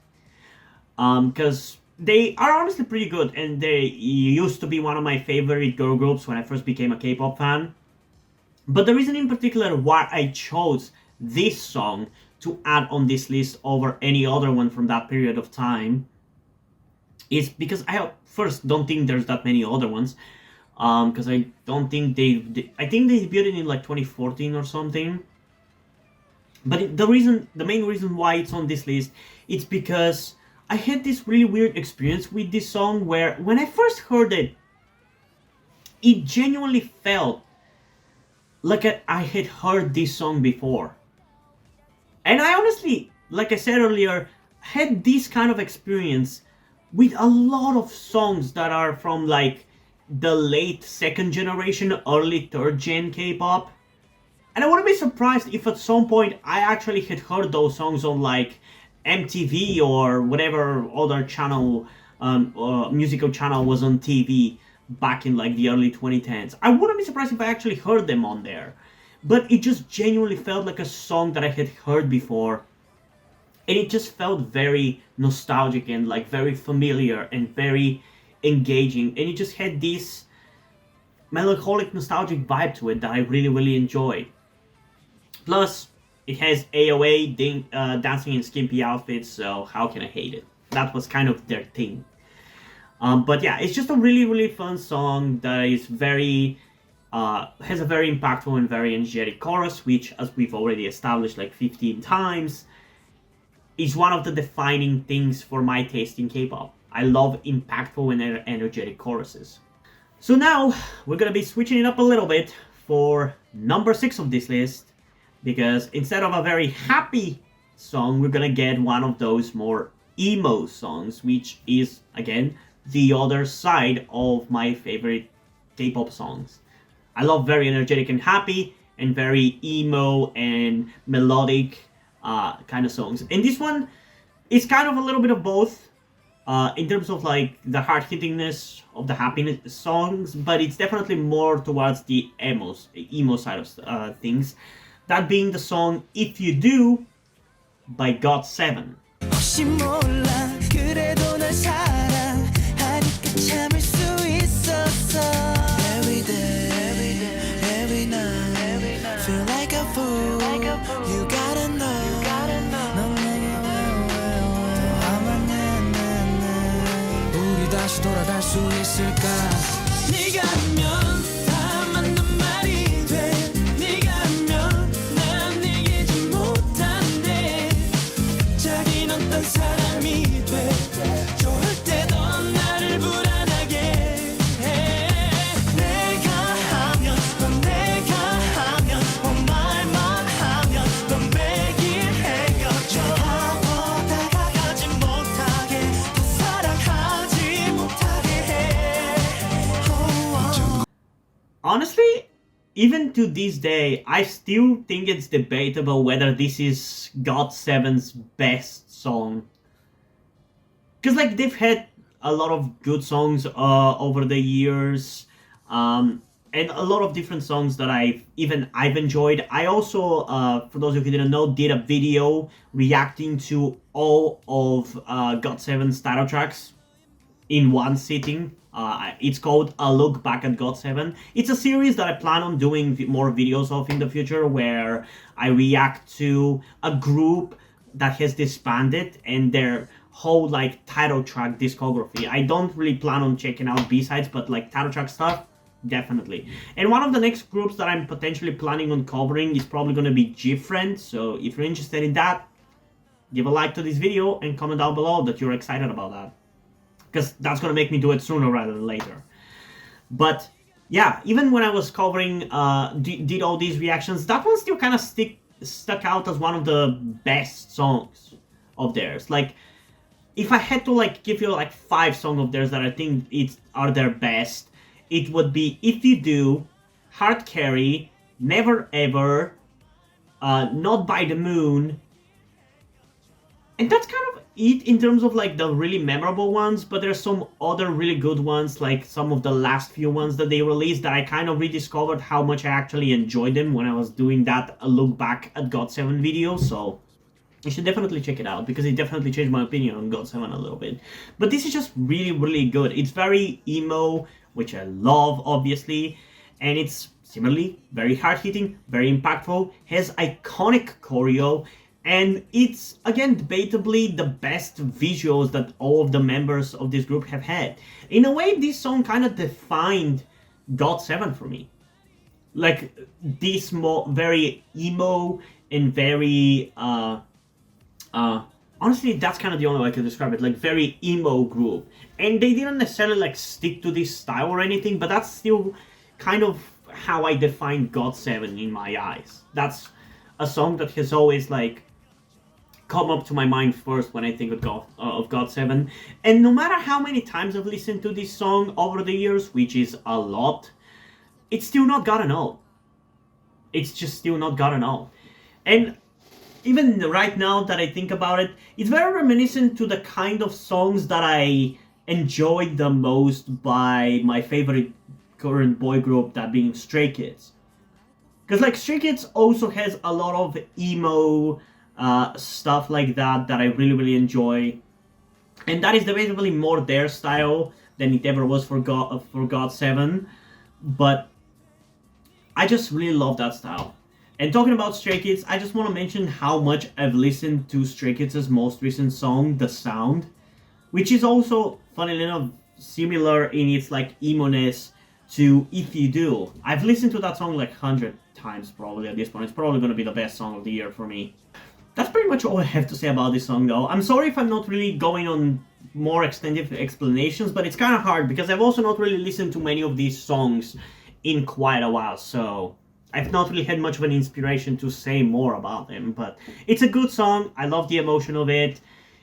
Because they are honestly pretty good, and they used to be one of my favorite girl groups when I first became a K-pop fan. But the reason in particular why I chose this song to add on this list over any other one from that period of time is because I first don't think there's that many other ones. Because I don't think I think they debuted in like 2014 or something. But the main reason why it's on this list, it's because I had this really weird experience with this song where when I first heard it, it genuinely felt like I had heard this song before. And I honestly, like I said earlier, had this kind of experience with a lot of songs that are from like the late second generation, early third gen K-pop. And I wouldn't be surprised if at some point I actually had heard those songs on like MTV or whatever other channel, musical channel was on TV back in like the early 2010s. I wouldn't be surprised if I actually heard them on there. But it just genuinely felt like a song that I had heard before. And it just felt very nostalgic and like very familiar and very engaging. And it just had this melancholic, nostalgic vibe to it that I really, really enjoyed. Plus, it has AOA dancing in skimpy outfits, so how can I hate it? That was kind of their thing. But yeah, it's just a really, really fun song that is very, has a very impactful and very energetic chorus, which, as we've already established like 15 times, is one of the defining things for my taste in K-pop. I love impactful and energetic choruses. So now, we're gonna be switching it up a little bit for number 6 of this list, because instead of a very happy song, we're gonna get one of those more emo songs, which is, again, the other side of my favorite K-pop songs. I love very energetic and happy, and very emo and melodic kind of songs. And this one is kind of a little bit of both, in terms of like the hard-hittingness of the happiness songs, but it's definitely more towards the emo side of things. That being the song "If You Do" by GOT7. 혹시 몰라 그래도 널 사랑하니까 참을 수 있었어 Every day, every night Feel like a fool You gotta know 넌 내게 왜 화만 내 우리 다시 돌아갈 수 있을까 네가 하면 다 맞는 말이 돼 네가 하면 난 이기지 못한대 자긴 어떤 사람이 돼 좋을 때도 나를 불안하게 해 내가 하면 넌 내가 하면 말만 하면 넌 매일 헤어져 하고 다가가지 못하게 더 사랑하지 못하게 해 Honestly, even to this day, I still think it's debatable whether this is GOT7's best song. Because like they've had a lot of good songs over the years, and a lot of different songs that I've enjoyed. I also, for those of you who didn't know, did a video reacting to all of GOT7's title tracks in one sitting. It's called A Look Back at GOT7. It's a series that I plan on doing more videos of in the future, where I react to a group that has disbanded and their whole like title track discography. I don't really plan on checking out B-sides, but like title track stuff, definitely. And one of the next groups that I'm potentially planning on covering is probably going to be G-Friend. So if you're interested in that, give a like to this video and comment down below that you're excited about that, because that's going to make me do it sooner rather than later. But yeah, even when I was covering, did all these reactions, that one still kind of stuck out as one of the best songs of theirs. Like, if I had to like give you like 5 songs of theirs that I think are their best, it would be If You Do, Hard Carry, Never Ever, Not By the Moon, and that's kind of it in terms of like the really memorable ones. But there's some other really good ones, like some of the last few ones that they released, that I kind of rediscovered how much I actually enjoyed them when I was doing that look back at GOT7 video. So you should definitely check it out, because it definitely changed my opinion on GOT7 a little bit. But this is just really, really good. It's very emo, which I love, obviously, and it's similarly very hard-hitting, very impactful, has iconic choreo, and it's, again, debatably the best visuals that all of the members of this group have had. In a way, this song kind of defined GOT7 for me. Like, this very emo and very, honestly, that's kind of the only way I can describe it, like, very emo group. And they didn't necessarily, like, stick to this style or anything, but that's still kind of how I define GOT7 in my eyes. That's a song that has always like come up to my mind first when I think of GOT7. And no matter how many times I've listened to this song over the years, which is a lot, it's still not gotten old. It's just still not gotten old. And even right now that I think about it, it's very reminiscent to the kind of songs that I enjoyed the most by my favorite current boy group, that being Stray Kids. Because like Stray Kids also has a lot of emo stuff like that I really, really enjoy. And that is definitely more their style than it ever was for GOT7. But I just really love that style. And talking about Stray Kids, I just want to mention how much I've listened to Stray Kids' most recent song, The Sound, which is also, funnily enough, similar in its like emo-ness to If You Do. I've listened to that song like 100 times probably at this point. It's probably going to be the best song of the year for me. That's pretty much all I have to say about this song though. I'm sorry if I'm not really going on more extended explanations, but it's kind of hard because I've also not really listened to many of these songs in quite a while, so I've not really had much of an inspiration to say more about them. But it's a good song. I love the emotion of it.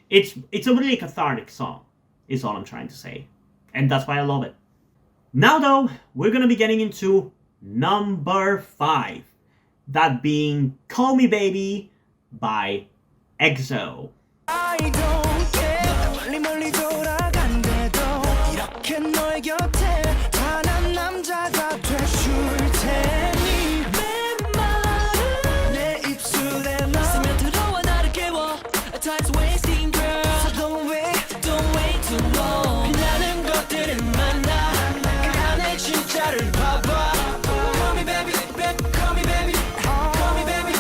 It's a really cathartic song, is all I'm trying to say. And that's why I love it. Now though, we're gonna be getting into number 5. That being Call Me Baby by EXO. I don't care 멀리 멀리 돌아간대도 이렇게 너의 곁에 단한 남자가 돼줄 테니 맨 내 입술에 너 스며들어와 나를 깨워 Time's wasting girl So don't wait too long 빛나는 것들을 만나 그 안에 진짜를 봐봐 Call me baby, call me baby Call me baby,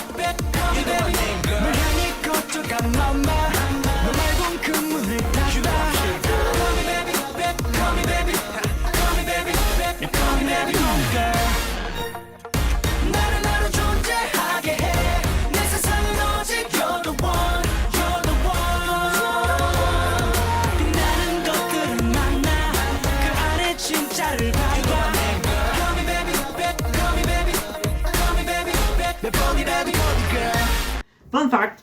call me baby 널 향해 거쳐가 mama 너 말곤 그 문을 닫아 Call me baby, call me baby Call me baby, call me baby girl 나를 존재하게 해내 세상은 오직 you're the one You're the one 빛나는 것들을 만나 그 안에 진짜를 봐봐 Call me baby, call me baby Call me baby, call me baby girl Fun fact,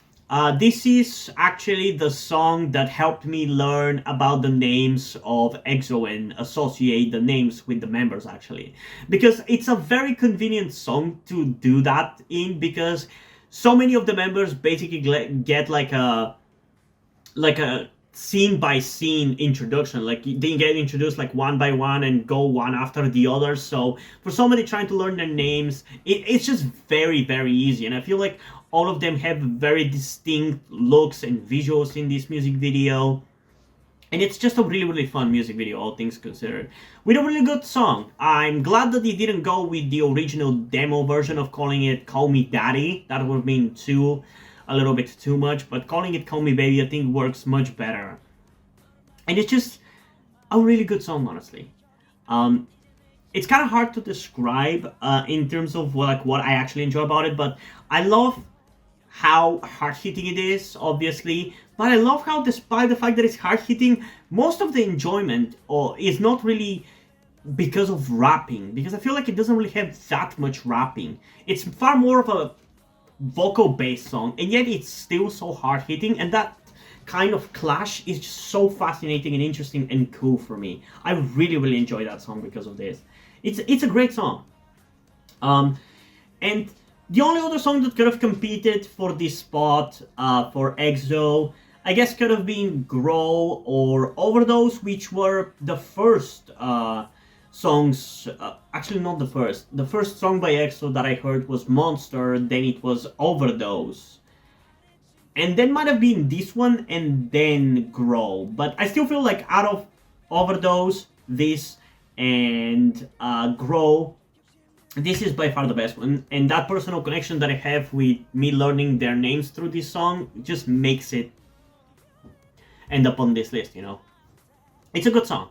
this is actually the song that helped me learn about the names of EXO and associate the names with the members actually. Because it's a very convenient song to do that in, because so many of the members basically get like a scene by scene introduction. Like they get introduced like one by one and go one after the other. So for somebody trying to learn their names, it's just very, very easy. And I feel like all of them have very distinct looks and visuals in this music video. And it's just a really, really fun music video, all things considered. With a really good song. I'm glad that they didn't go with the original demo version of calling it Call Me Daddy. That would have been a little bit too much. But calling it Call Me Baby, I think works much better. And it's just a really good song, honestly. It's kind of hard to describe in terms of what I actually enjoy about it. But I love how hard-hitting it is, obviously, but I love how, despite the fact that it's hard-hitting, most of the enjoyment is not really because of rapping, because I feel like it doesn't really have that much rapping. It's far more of a vocal-based song, and yet it's still so hard-hitting, and that kind of clash is just so fascinating and interesting and cool for me. I really, really enjoy that song because of this. It's a great song. And the only other song that could have competed for this spot for EXO, I guess, could have been Grow or Overdose, which were the first songs, actually not the first. The first song by EXO that I heard was Monster, then it was Overdose. And then might have been this one and then Grow. But I still feel like out of Overdose, this, and Grow, this is by far the best one, and that personal connection that I have with me learning their names through this song just makes it end up on this list, you know. It's a good song.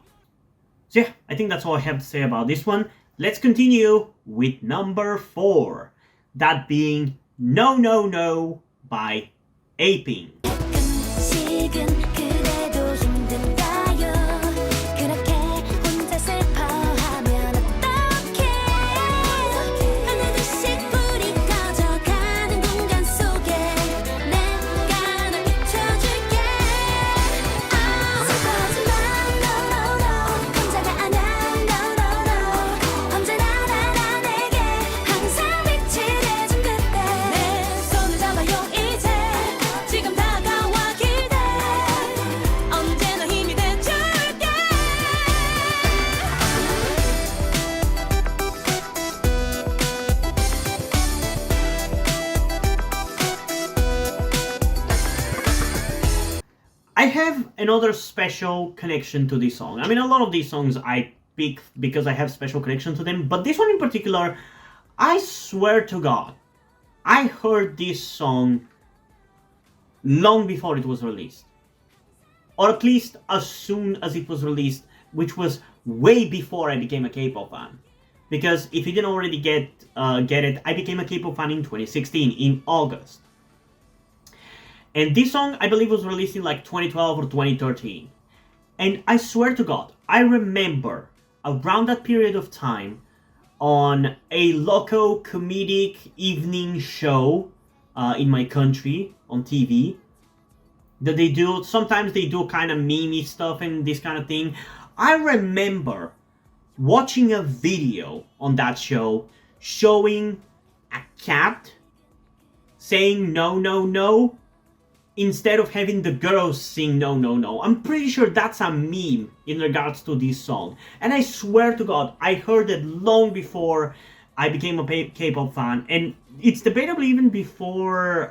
So yeah, I think that's all I have to say about this one. Let's continue with number 4, that being No No No by APINK. have another special connection to this song. I mean, a lot of these songs I pick because I have special connection to them, but this one in particular, I swear to God, I heard this song long before it was released. Or at least as soon as it was released, which was way before I became a K-pop fan. Because if you didn't already get it, I became a K-pop fan in 2016, in August. And this song, I believe, was released in like 2012 or 2013. And I swear to God, I remember around that period of time on a local comedic evening show in my country on TV that they do. Sometimes they do kind of meme stuff and this kind of thing. I remember watching a video on that show showing a cat saying no, no, no, instead of having the girls sing no, no, no. I'm pretty sure that's a meme in regards to this song. And I swear to God, I heard it long before I became a K-pop fan. And it's debatably even before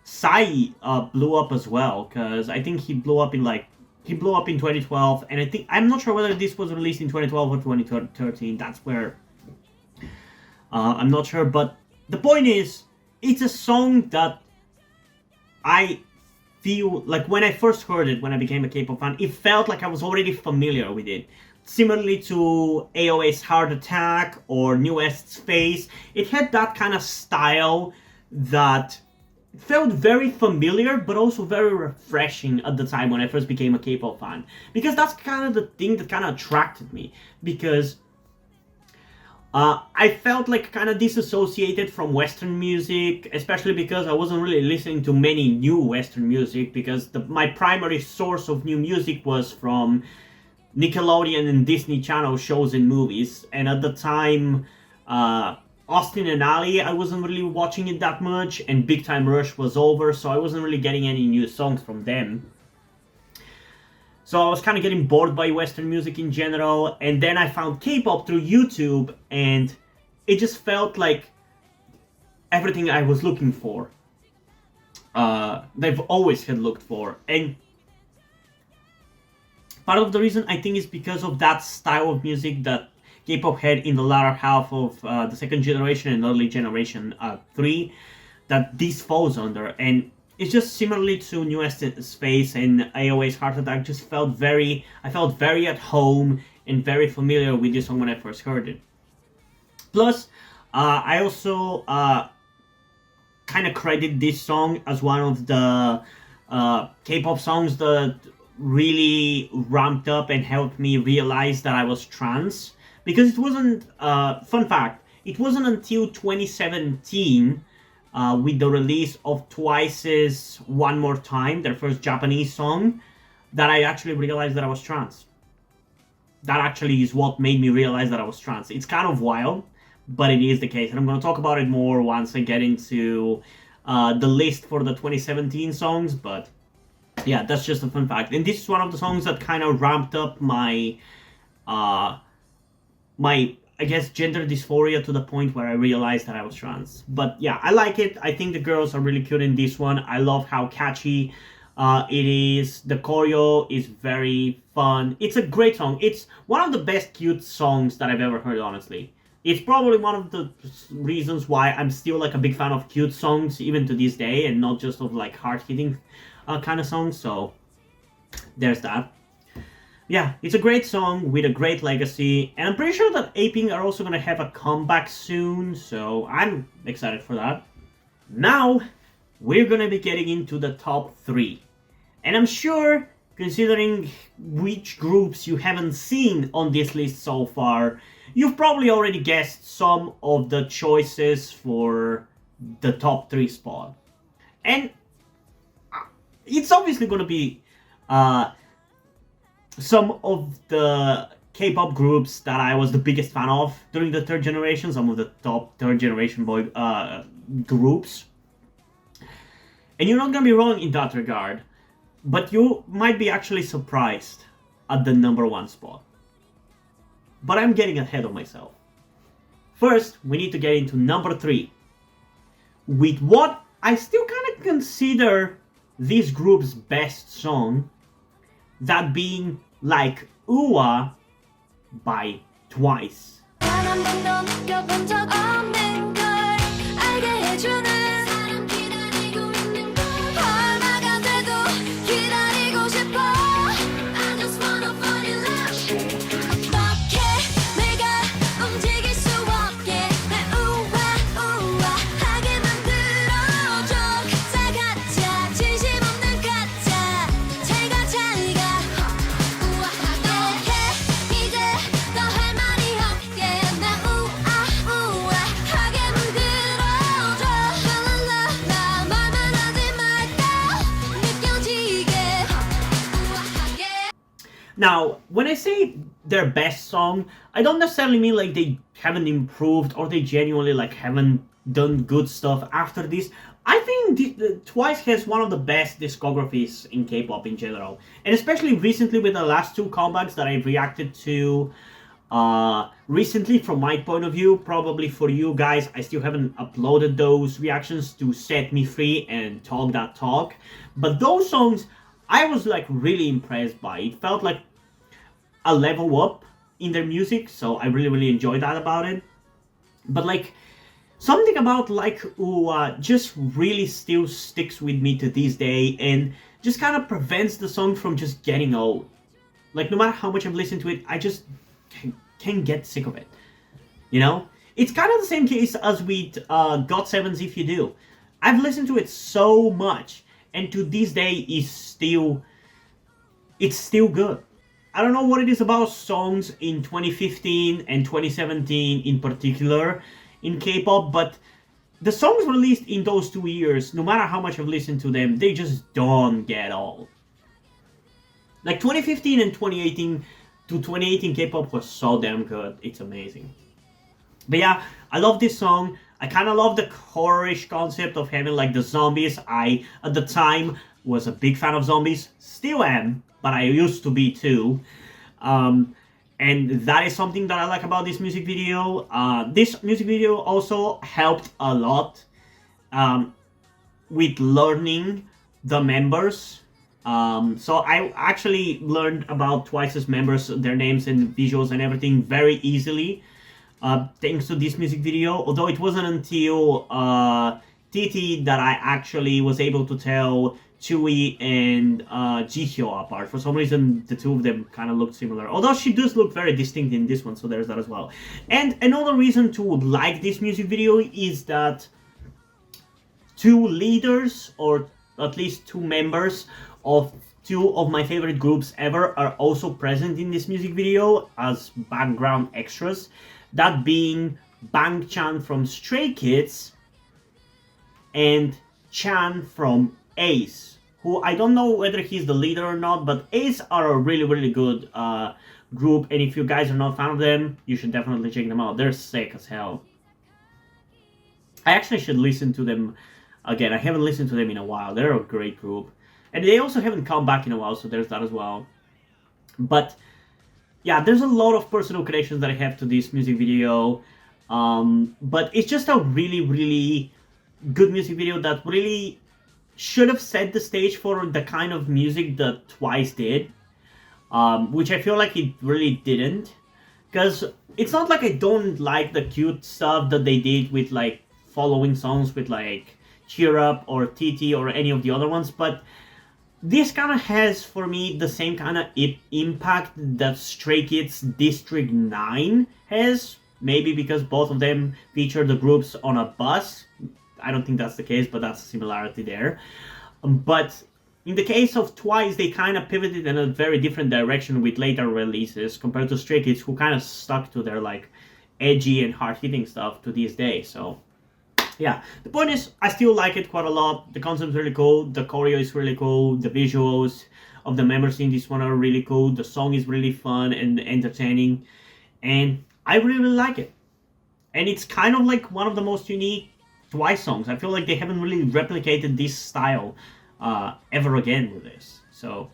Psy blew up as well. Because I think he blew up in 2012. And I'm not sure whether this was released in 2012 or 2013. That's where I'm not sure. But the point is, it's a song that I feel like when I first heard it, when I became a K-pop fan, it felt like I was already familiar with it. Similarly to AOA's Heart Attack or New West's Face, it had that kind of style that felt very familiar, but also very refreshing at the time when I first became a K-pop fan. Because that's kind of the thing that kind of attracted me. Because I felt like kind of disassociated from Western music, especially because I wasn't really listening to many new Western music, because my primary source of new music was from Nickelodeon and Disney Channel shows and movies. And at the time, Austin and Ali, I wasn't really watching it that much, and Big Time Rush was over, so I wasn't really getting any new songs from them. So I was kind of getting bored by Western music in general, and then I found K-pop through YouTube, and it just felt like everything I was looking for. They've always had looked for, and part of the reason I think is because of that style of music that K-pop had in the latter half of the second generation and early generation 3, that this falls under. And it's just similarly to New West's Face and AOA's Heart Attack, I felt very at home and very familiar with this song when I first heard it. Plus, I also kind of credit this song as one of the K-pop songs that really ramped up and helped me realize that I was trans. Because it wasn't, fun fact, it wasn't until 2017 with the release of Twice's One More Time, their first Japanese song, that I actually realized that I was trans. That actually is what made me realize that I was trans. It's kind of wild, but it is the case. And I'm going to talk about it more once I get into the list for the 2017 songs. But yeah, that's just a fun fact. And this is one of the songs that kind of ramped up my I guess, gender dysphoria to the point where I realized that I was trans. But yeah, I like it. I think the girls are really cute in this one. I love how catchy it is. The choreo is very fun. It's a great song. It's one of the best cute songs that I've ever heard, honestly. It's probably one of the reasons why I'm still like a big fan of cute songs even to this day, and not just of like hard-hitting kind of songs. So there's that. Yeah, it's a great song with a great legacy, and I'm pretty sure that APINK are also going to have a comeback soon, so I'm excited for that. Now, we're going to be getting into the top 3. And I'm sure, considering which groups you haven't seen on this list so far, you've probably already guessed some of the choices for the top 3 spot. And it's obviously going to be some of the K-pop groups that I was the biggest fan of during the third generation, some of the top third generation boy groups. And you're not gonna be wrong in that regard, but you might be actually surprised at the number 1 spot. But I'm getting ahead of myself. First, we need to get into number 3, with what I still kind of consider this group's best song, that being like Ooh Aah by Twice. 단 한 번도 느껴본 적 없는 걸 알게 해주는 사람 기다리고 있는 걸 얼마가 돼도 기다리고 싶어 I just wanna fall in love 어떻게 내가 움직일 수 없게 날 우아하게 만들어줘 가짜 진심 없는 가짜 제가 잘가 우아하게 해 이제 더 할 말이 없게 날 우아하게 만들어줘 랄랄라 말만 하지 말고 느껴지게 우아하게. Now, when I say their best song, I don't necessarily mean like they haven't improved or they genuinely like haven't done good stuff after this. I think Twice has one of the best discographies in K-pop in general, and especially recently with the last two comebacks that I've reacted to. Recently, from my point of view, probably for you guys, I still haven't uploaded those reactions to Set Me Free and Talk That Talk, but those songs I was like really impressed by. It felt like a level up in their music, so I really enjoyed that about it. But like something about like Ooh Aah just really still sticks with me to this day and just kind of prevents the song from just getting old. Like no matter how much I've listened to it, I just can't get sick of it. You know? It's kind of the same case as with GOT7's If You Do. I've listened to it so much, and to this day it's still good. I don't know what it is about songs in 2015 and 2017 in particular in K-pop, but the songs released in those 2 years, no matter how much I've listened to them, they just don't get old. Like 2015 and 2018 to 2018 K-pop was so damn good. It's amazing. But yeah, I love this song. I kind of love the horror-ish concept of having like the zombies. I, at the time, was a big fan of zombies. Still am, but I used to be too. And that is something that I like about this music video. This music video also helped a lot with learning the members. So I actually learned about Twice's members, their names and visuals and everything very easily. Thanks to this music video, although it wasn't until TT that I actually was able to tell Chewie and Jihyo apart. For some reason, the two of them kind of looked similar, although she does look very distinct in this one, so there's that as well. And another reason to like this music video is that two leaders, or at least two members of two of my favorite groups ever, are also present in this music video as background extras. That being Bang-chan from Stray Kids and Chan from Ace, who I don't know whether he's the leader or not, but Ace are a really good group, and if you guys are not a fan of them, you should definitely check them out. They're sick as hell. I actually should listen to them again. I haven't listened to them in a while. They're a great group. And they also haven't come back in a while, so there's that as well. But yeah, there's a lot of personal connections that I have to this music video. But it's just a really good music video that really should have set the stage for the kind of music that Twice did. Which I feel like it really didn't. Because it's not like I don't like the cute stuff that they did with like following songs with like Cheer Up or TT or any of the other ones, but this kind of has for me the same kind of impact that Stray Kids District 9 has, maybe because both of them feature the groups on a bus. I don't think that's the case, but that's a similarity there. But in the case of Twice, they kind of pivoted in a very different direction with later releases compared to Stray Kids, who kind of stuck to their like edgy and hard-hitting stuff to this day. So yeah, the point is, I still like it quite a lot. The concept's really cool, the choreo is really cool, the visuals of the members in this one are really cool, the song is really fun and entertaining, and I really like it. And it's kind of like one of the most unique Twice songs. I feel like they haven't really replicated this style ever again with this. So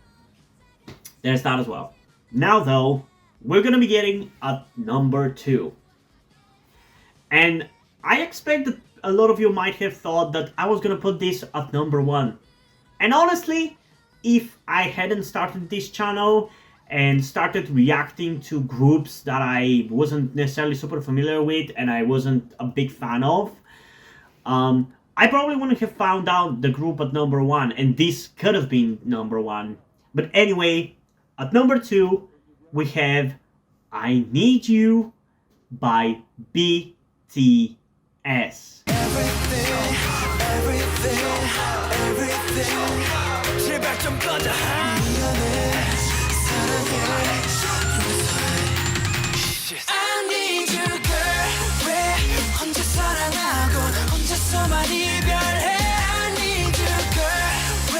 there's that as well. Now though, we're gonna be getting at number 2. And I expect that a lot of you might have thought that I was gonna put this at number 1. And honestly, if I hadn't started this channel and started reacting to groups that I wasn't necessarily super familiar with and I wasn't a big fan of, I probably wouldn't have found out the group at number one, and this could have been number one. But anyway, at number two, we have I Need You by BTS. 제발 좀 꺼져 미안해 사랑해 I need you girl 왜 혼자 사랑하고 혼자서만 이별해 I need you girl 왜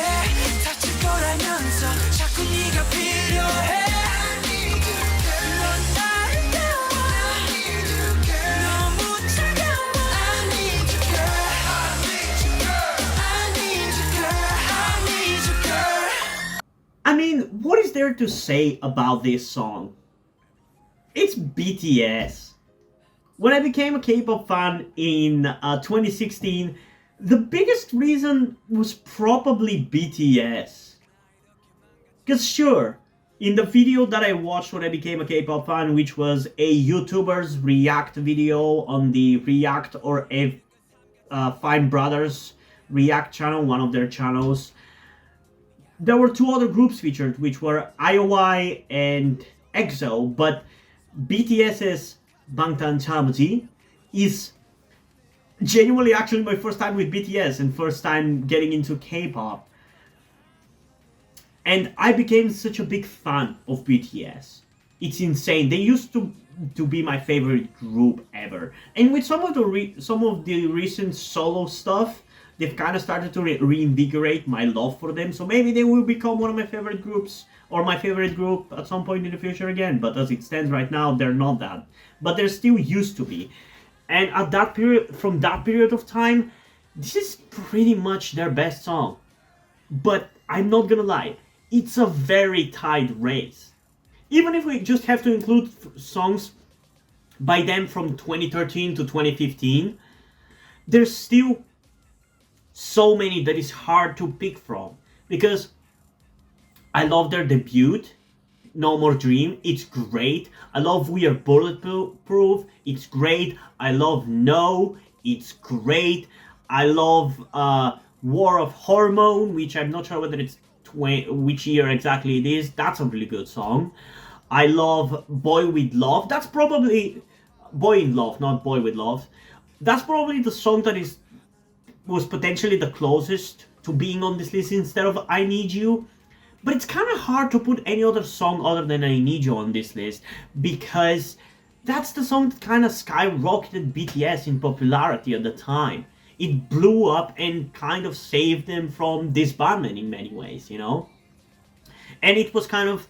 다칠 거라면서 자꾸 네가 필요해 I need you girl 넌 아름다워 I need you girl 너무 차가워 I need you girl I need you girl I need you girl I need you girl I mean, what is there to say about this song? It's BTS. When I became a K-pop fan in 2016, the biggest reason was probably BTS. Because sure, in the video that I watched when I became a K-pop fan, which was a YouTuber's react video on the React or Fine Brothers React channel, one of their channels, there were two other groups featured, which were IOI and EXO, but BTS's Bangtan Chamji is genuinely actually my first time with BTS and first time getting into K-pop. And I became such a big fan of BTS. It's insane. They used to be my favorite group ever. And with some of the recent solo stuff, they've kind of started to reinvigorate my love for them. So maybe they will become one of my favorite groups or my favorite group at some point in the future again. But as it stands right now, they're not that. But they're still used to be. And at that period, from that period of time, this is pretty much their best song. But I'm not gonna lie, it's a very tight race. Even if we just have to include songs by them from 2013 to 2015, there's still so many that is hard to pick from. Because I love their debut, No More Dream, it's great. I love We Are Bulletproof, it's great. I love No, it's great. I love War of Hormone, which I'm not sure whether it's which year exactly it is. That's a really good song. I love Boy With Love. That's probably Boy in Love, not Boy With Love. That's probably the song that was potentially the closest to being on this list instead of I Need You. But it's kind of hard to put any other song other than I Need You on this list, because that's the song that kind of skyrocketed BTS in popularity at the time. It blew up and kind of saved them from disbandment in many ways, you know? And it was kind of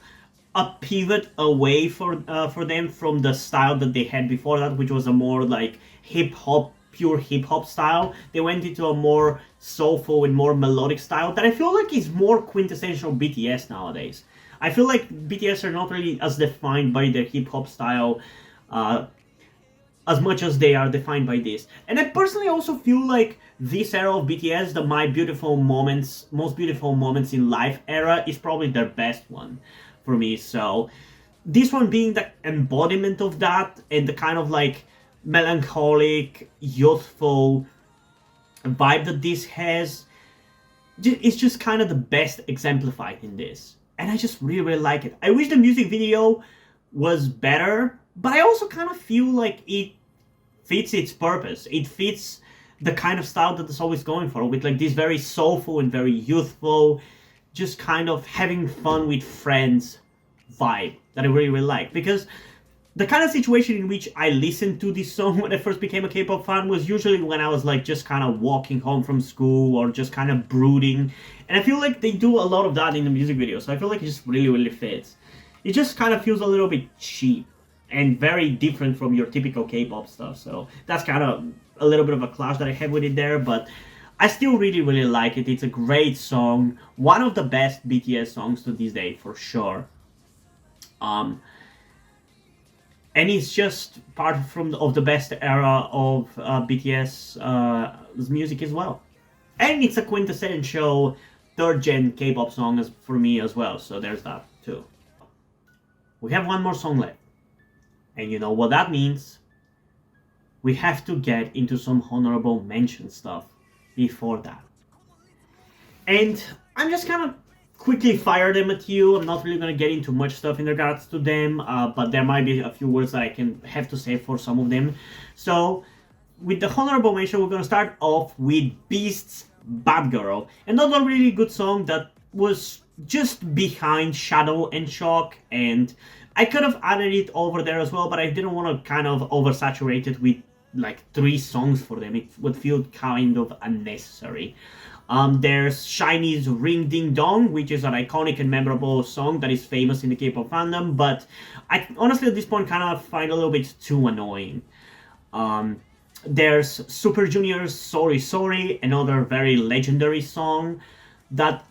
a pivot away for them from the style that they had before that, which was a more like hip-hop, pure hip-hop style. They went into a more soulful and more melodic style that I feel like is more quintessential BTS nowadays. I feel like BTS are not really as defined by their hip-hop style as much as they are defined by this. And I personally also feel like this era of BTS, the My Beautiful Moments, Most Beautiful Moments in Life era, is probably their best one for me. So this one being the embodiment of that and the kind of like melancholic, youthful vibe that this has, it's just kind of the best exemplified in this. And I just really, really like it. I wish the music video was better, but I also kind of feel like it fits its purpose. It fits the kind of style that the song is going for, with like this very soulful and very youthful, just kind of having fun with friends vibe that I really, really like. Because the kind of situation in which I listened to this song when I first became a K-pop fan was usually when I was like just kind of walking home from school or just kind of brooding. And I feel like they do a lot of that in the music video, so I feel like it just really, really fits. It just kind of feels a little bit cheap and very different from your typical K-pop stuff, so that's kind of a little bit of a clash that I have with it there, but I still really, really like it. It's a great song, one of the best BTS songs to this day, for sure. And it's just part of the best era of BTS music as well. And it's a quintessential third gen K-pop song for me as well, so there's that too. We have one more song left, and you know what that means? We have to get into some honorable mention stuff before that. And I'm just gonna quickly fire them at you. I'm not really gonna get into much stuff in regards to them, but there might be a few words that I can have to say for some of them. So, with the honorable mention, we're gonna start off with Beast's Bad Girl. Another really good song that was just behind Shadow and Shock, and I could have added it over there as well, but I didn't want to kind of oversaturate it with like 3 songs for them. It would feel kind of unnecessary. There's Shiny's Ring Ding Dong, which is an iconic and memorable song that is famous in the K-pop fandom, but I honestly at this point kind of find it a little bit too annoying. There's Super Junior's Sorry Sorry, another very legendary song that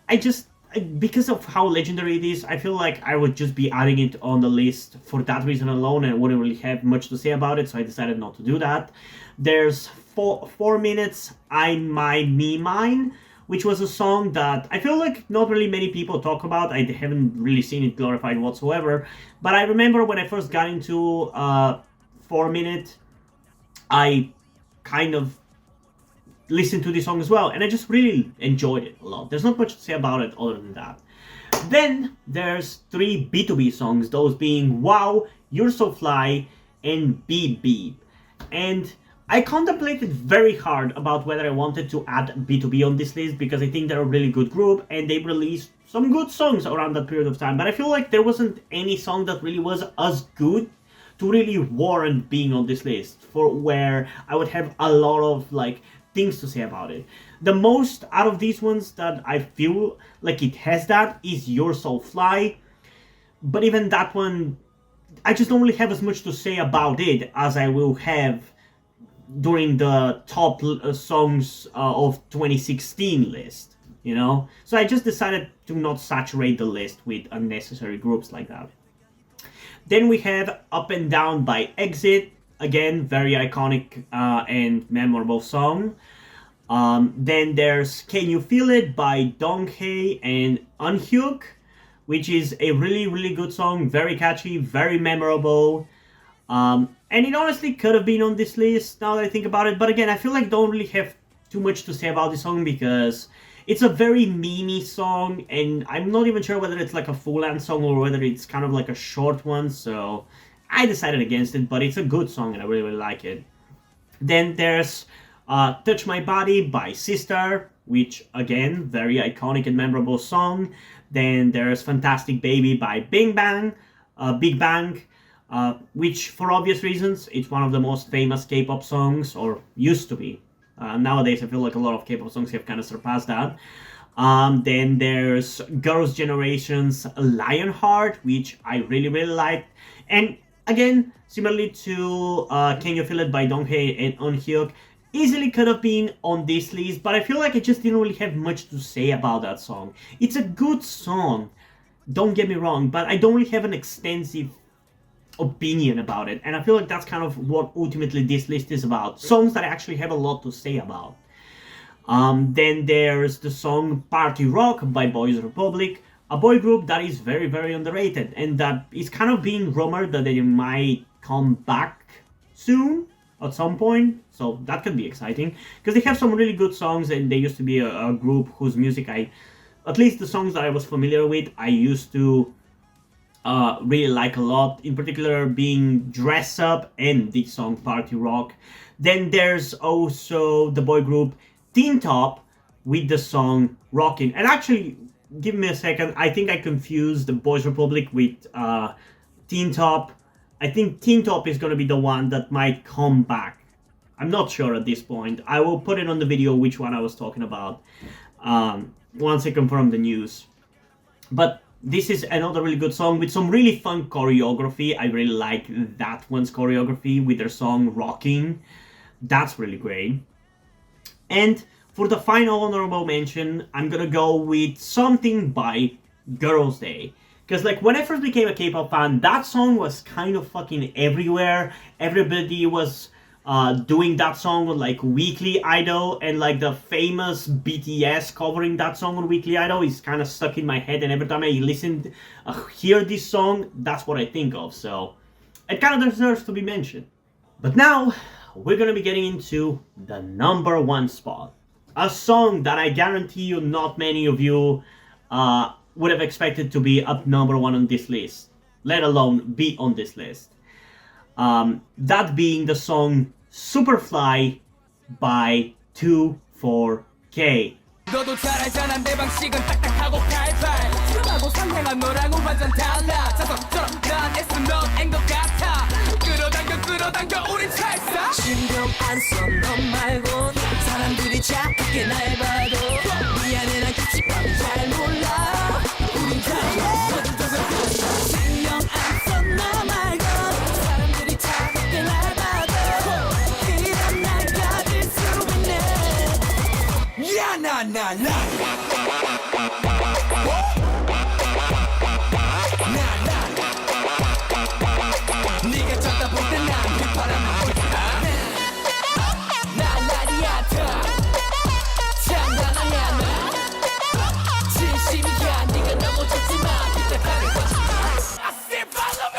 because of how legendary it is, I feel like I would just be adding it on the list for that reason alone, and I wouldn't really have much to say about it, so I decided not to do that. There's 4 Minutes, I My Me Mine, which was a song that I feel like not really many people talk about. I haven't really seen it glorified whatsoever, but I remember when I first got into 4 Minute, I kind of listened to this song as well, and I just really enjoyed it a lot. There's not much to say about it other than that. Then there's 3 B2B songs, those being Wow, You're So Fly, and Beep Beep. And I contemplated very hard about whether I wanted to add B2B on this list, because I think they're a really good group and they released some good songs around that period of time, but I feel like there wasn't any song that really was as good to really warrant being on this list, for where I would have a lot of like things to say about it. The most out of these ones that I feel like it has that is You're So Fly, but even that one, I just don't really have as much to say about it as I will have during the top songs of 2016 list, you know? So I just decided to not saturate the list with unnecessary groups like that. Then we have Up and Down by Exit, again, very iconic and memorable song. Then there's Can You Feel It by Donghae and Unhyuk, which is a really, really good song, very catchy, very memorable. And it honestly could have been on this list now that I think about it, but again, I feel like I don't really have too much to say about this song because it's a very memey song, and I'm not even sure whether it's like a full-length song or whether it's kind of like a short one, so I decided against it, but it's a good song and I really, really like it. Then there's Touch My Body by Sister, which again, very iconic and memorable song. Then there's Fantastic Baby by Big Bang, which for obvious reasons, it's one of the most famous K-pop songs, or used to be. Nowadays, I feel like a lot of K-pop songs have kind of surpassed that. Then there's Girls' Generation's Lionheart, which I really, really liked. And again, similarly to Can You Feel It by Donghae and Unhyuk, easily could have been on this list, but I feel like I just didn't really have much to say about that song. It's a good song, don't get me wrong, but I don't really have an extensive opinion about it, and I feel like that's kind of what ultimately this list is about. Songs that I actually have a lot to say about. Then there's the song Party Rock by Boys Republic, a boy group that is very, very underrated, and that is kind of being rumored that they might come back soon at some point, so that could be exciting, because they have some really good songs, and they used to be a group whose music at least the songs that I was familiar with, I used to really like a lot, in particular being Dress Up and the song Party Rock. Then there's also the boy group Teen Top with the song Rockin'. And actually, give me a second, I think I confused the Boys Republic with Teen Top. I think Teen Top is going to be the one that might come back. I'm not sure at this point. I will put it on the video which one I was talking about once I confirm the news. But this is another really good song with some really fun choreography. I really like that one's choreography with their song Rocking. That's really great. And for the final honorable mention, I'm gonna go with Something by Girls' Day. Because like when I first became a K-pop fan, that song was kind of fucking everywhere. Everybody was doing that song on like Weekly Idol, and like the famous BTS covering that song on Weekly Idol is kind of stuck in my head, and every time I hear this song, that's what I think of. So it kind of deserves to be mentioned. But now we're gonna be getting into the number one spot, a song that I guarantee you not many of you would have expected to be up number one on this list, let alone be on this list. That being the song Superfly by 24K. 너도 잘 알잖아 내 방식은 딱딱하고 팔팔 지금하고 상상한 너랑은 완전 달라 자석처럼 난 애써 넌 앵것 같아 끌어당겨 우린 찰싹 신경 안 써 넌 말곤 사람들이 착하게 날 봐도 미안해 난 규칙밖에 잘 몰라 우린 달라 모두 다 신경 안 써 너 말곤 사람들이 착하게 날 봐도 그런 날 가질 수 있네 Yeah, nah, nah, nah. Nah, nah. 네가 쳐다볼 때 난 휘파람을 불타. 날라리아타. 장난아냐 나. 진심이야 네가 너무 좋지만 부탁하는 거지. I say follow me.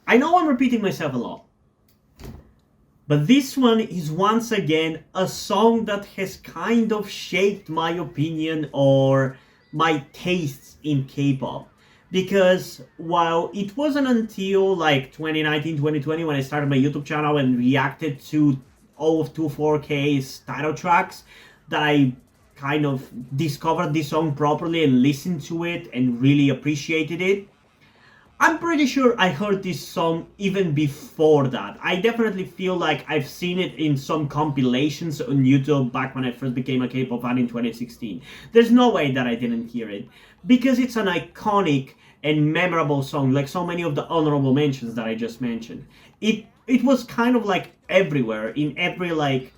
I know I'm repeating myself a lot, but this one is once again a song that has kind of shaped my opinion or my tastes in K-pop. Because while it wasn't until like 2019, 2020 when I started my YouTube channel and reacted to all of 24K's title tracks that I kind of discovered this song properly and listened to it and really appreciated it, I'm pretty sure I heard this song even before that. I definitely feel like I've seen it in some compilations on YouTube back when I first became a K-pop fan in 2016. There's no way that I didn't hear it, because it's an iconic and memorable song, like so many of the honorable mentions that I just mentioned. It was kind of like everywhere, in every like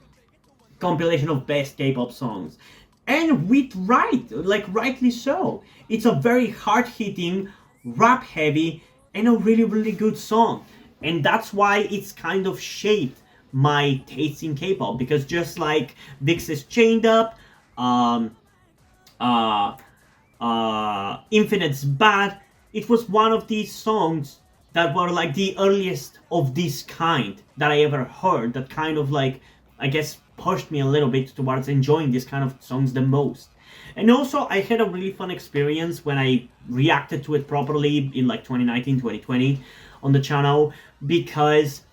compilation of best K-pop songs. And rightly so. It's a very hard-hitting, rap-heavy, and a really, really good song. And that's why it's kind of shaped my taste in K-pop, because just like VIXX's Chained Up, Infinite's Bad, it was one of these songs that were like the earliest of this kind that I ever heard, that kind of like, I guess, pushed me a little bit towards enjoying these kind of songs the most. And also, I had a really fun experience when I reacted to it properly in like 2019, 2020 on the channel, because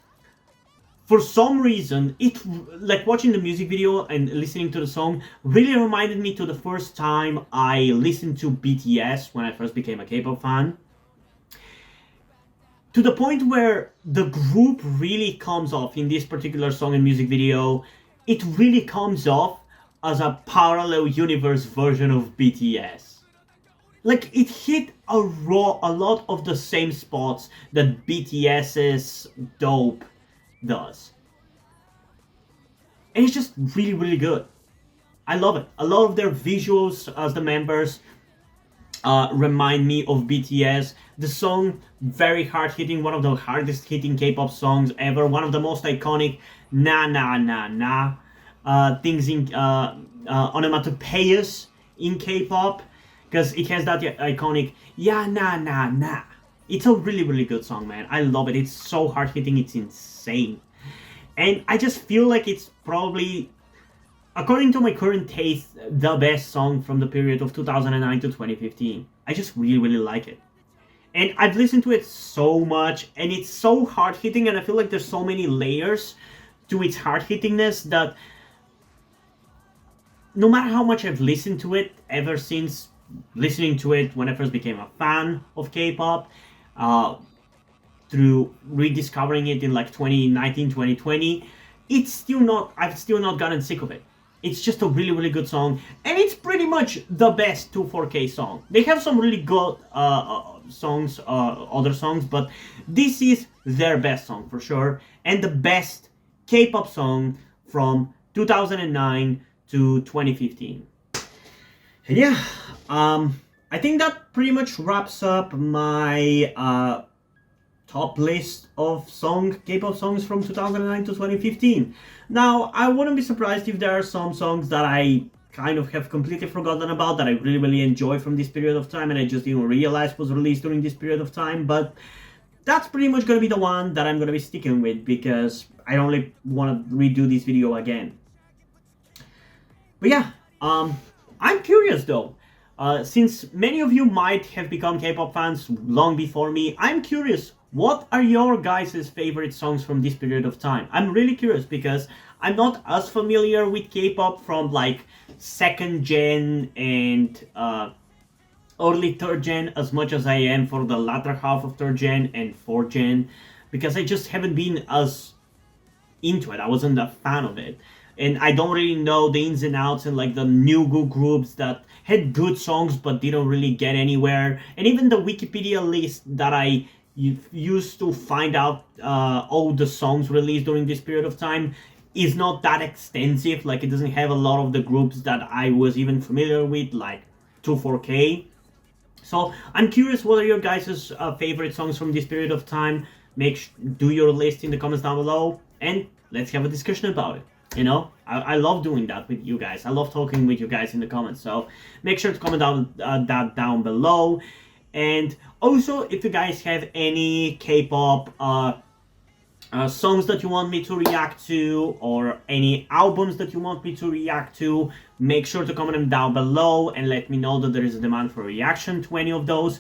for some reason, it, like watching the music video and listening to the song, really reminded me to the first time I listened to BTS when I first became a K-pop fan. To the point where the group really comes off in this particular song and music video, it really comes off as a parallel universe version of BTS. Like, it hit a lot of the same spots that BTS's Dope does. And it's just really, really good. I love it. A lot of their visuals as the members remind me of BTS. The song, very hard-hitting, one of the hardest-hitting K-pop songs ever, one of the most iconic na na na na things in onomatopoeias in K-pop, because it has that iconic ya na na na. It's a really, really good song, man. I love it. It's so hard-hitting, it's insane. And I just feel like it's probably, according to my current taste, the best song from the period of 2009 to 2015. I just really, really like it. And I've listened to it so much, and it's so hard-hitting, and I feel like there's so many layers to its hard-hittingness that no matter how much I've listened to it ever since listening to it when I first became a fan of K-pop, through rediscovering it in like 2019, 2020, I've still not gotten sick of it. It's just a really, really good song, and it's pretty much the best 24K song. They have some really good songs, other songs, but this is their best song for sure, and the best K-pop song from 2009 to 2015. And yeah, I think that pretty much wraps up my top list of K-pop songs from 2009 to 2015. Now, I wouldn't be surprised if there are some songs that I kind of have completely forgotten about that I really, really enjoy from this period of time and I just didn't realize was released during this period of time, but that's pretty much gonna be the one that I'm gonna be sticking with because I don't really want to redo this video again. But yeah, I'm curious though. Since many of you might have become K-pop fans long before me, I'm curious, what are your guys' favorite songs from this period of time? I'm really curious because I'm not as familiar with K-pop from like 2nd gen and early 3rd gen as much as I am for the latter half of 3rd gen and 4th gen, because I just haven't been as into it. I wasn't a fan of it. And I don't really know the ins and outs and like the new groups that had good songs but didn't really get anywhere. And even the Wikipedia list that I used to find out all the songs released during this period of time is not that extensive. Like, it doesn't have a lot of the groups that I was even familiar with, like 24K. So I'm curious, what are your guys' favorite songs from this period of time? Do your list in the comments down below and let's have a discussion about it. You know, I love doing that with you guys. I love talking with you guys in the comments. So make sure to comment that down below. And also, if you guys have any K-pop songs that you want me to react to, or any albums that you want me to react to, make sure to comment them down below and let me know that there is a demand for a reaction to any of those.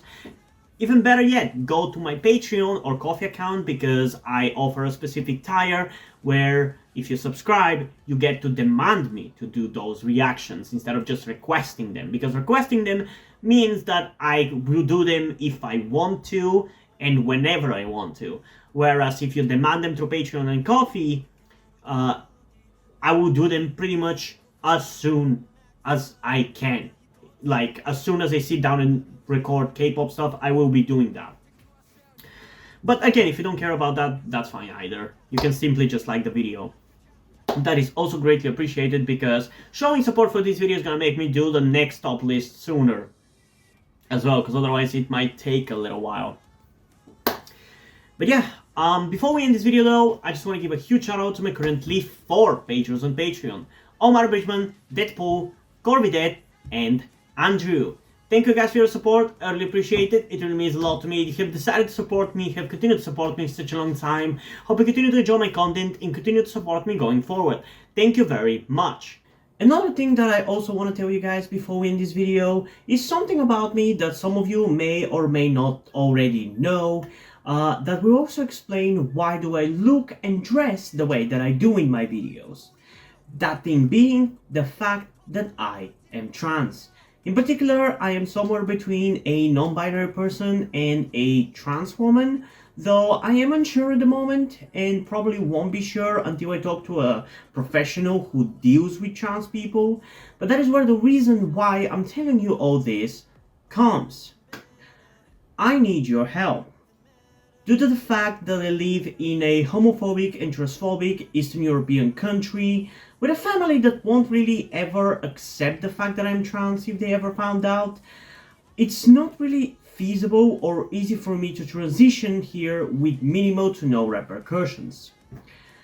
Even better yet, go to my Patreon or Ko-fi account because I offer a specific tier where if you subscribe, you get to demand me to do those reactions instead of just requesting them. Because requesting them means that I will do them if I want to and whenever I want to. Whereas if you demand them through Patreon and Ko-fi, I will do them pretty much as soon as I can. Like, as soon as I sit down and record K-pop stuff, I will be doing that. But again, if you don't care about that, that's fine either. You can simply just like the video. That is also greatly appreciated because showing support for this video is gonna make me do the next top list sooner as well, because otherwise it might take a little while. But yeah, before we end this video though, I just want to give a huge shout out to my currently 4 patrons on Patreon: Omar Bridgman, Deadpool, Corvidet, and Andrew. Thank you guys for your support, I really appreciate it. It really means a lot to me. You have decided to support me, have continued to support me for such a long time. Hope you continue to enjoy my content and continue to support me going forward. Thank you very much. Another thing that I also want to tell you guys before we end this video is something about me that some of you may or may not already know. That will also explain why do I look and dress the way that I do in my videos. That thing being the fact that I am trans. In particular, I am somewhere between a non-binary person and a trans woman, though I am unsure at the moment and probably won't be sure until I talk to a professional who deals with trans people. But that is where the reason why I'm telling you all this comes. I need your help. Due to the fact that I live in a homophobic and transphobic Eastern European country with a family that won't really ever accept the fact that I'm trans if they ever found out, it's not really feasible or easy for me to transition here with minimal to no repercussions.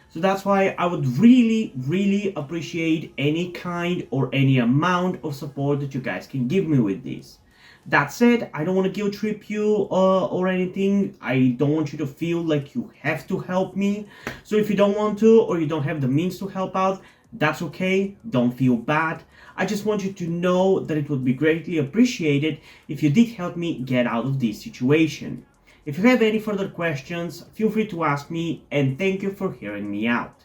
So that's why I would really appreciate any kind or any amount of support that you guys can give me with this. That said, I don't want to guilt trip you or anything. I don't want you to feel like you have to help me. So if you don't want to or you don't have the means to help out, that's okay. Don't feel bad. I just want you to know that it would be greatly appreciated if you did help me get out of this situation. If you have any further questions, feel free to ask me, and thank you for hearing me out.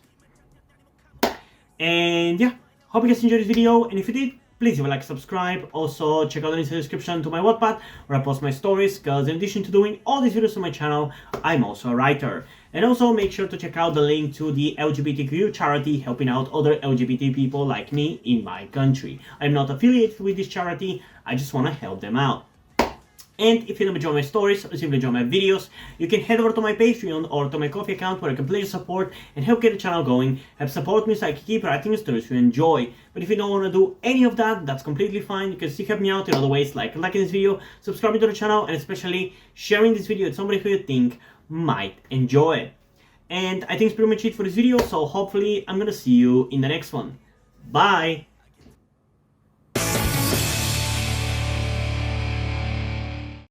And yeah, hope you guys enjoyed this video, and if you did, please leave a like, subscribe. Also, check out the link in the description to my Wattpad, where I post my stories, because in addition to doing all these videos on my channel, I'm also a writer. And also make sure to check out the link to the LGBTQ charity helping out other LGBT people like me in my country. I'm not affiliated with this charity, I just want to help them out. And if you don't enjoy my stories or simply enjoy my videos, you can head over to my Patreon or to my Ko-fi account where you can pledge support and help get the channel going, help support me so I can keep writing stories you enjoy. But if you don't want to do any of that, that's completely fine. You can still help me out in other ways like liking this video, subscribing to the channel, and especially sharing this video with somebody who you think might enjoy it. And I think it's pretty much it for this video, so hopefully I'm gonna see you in the next one. Bye!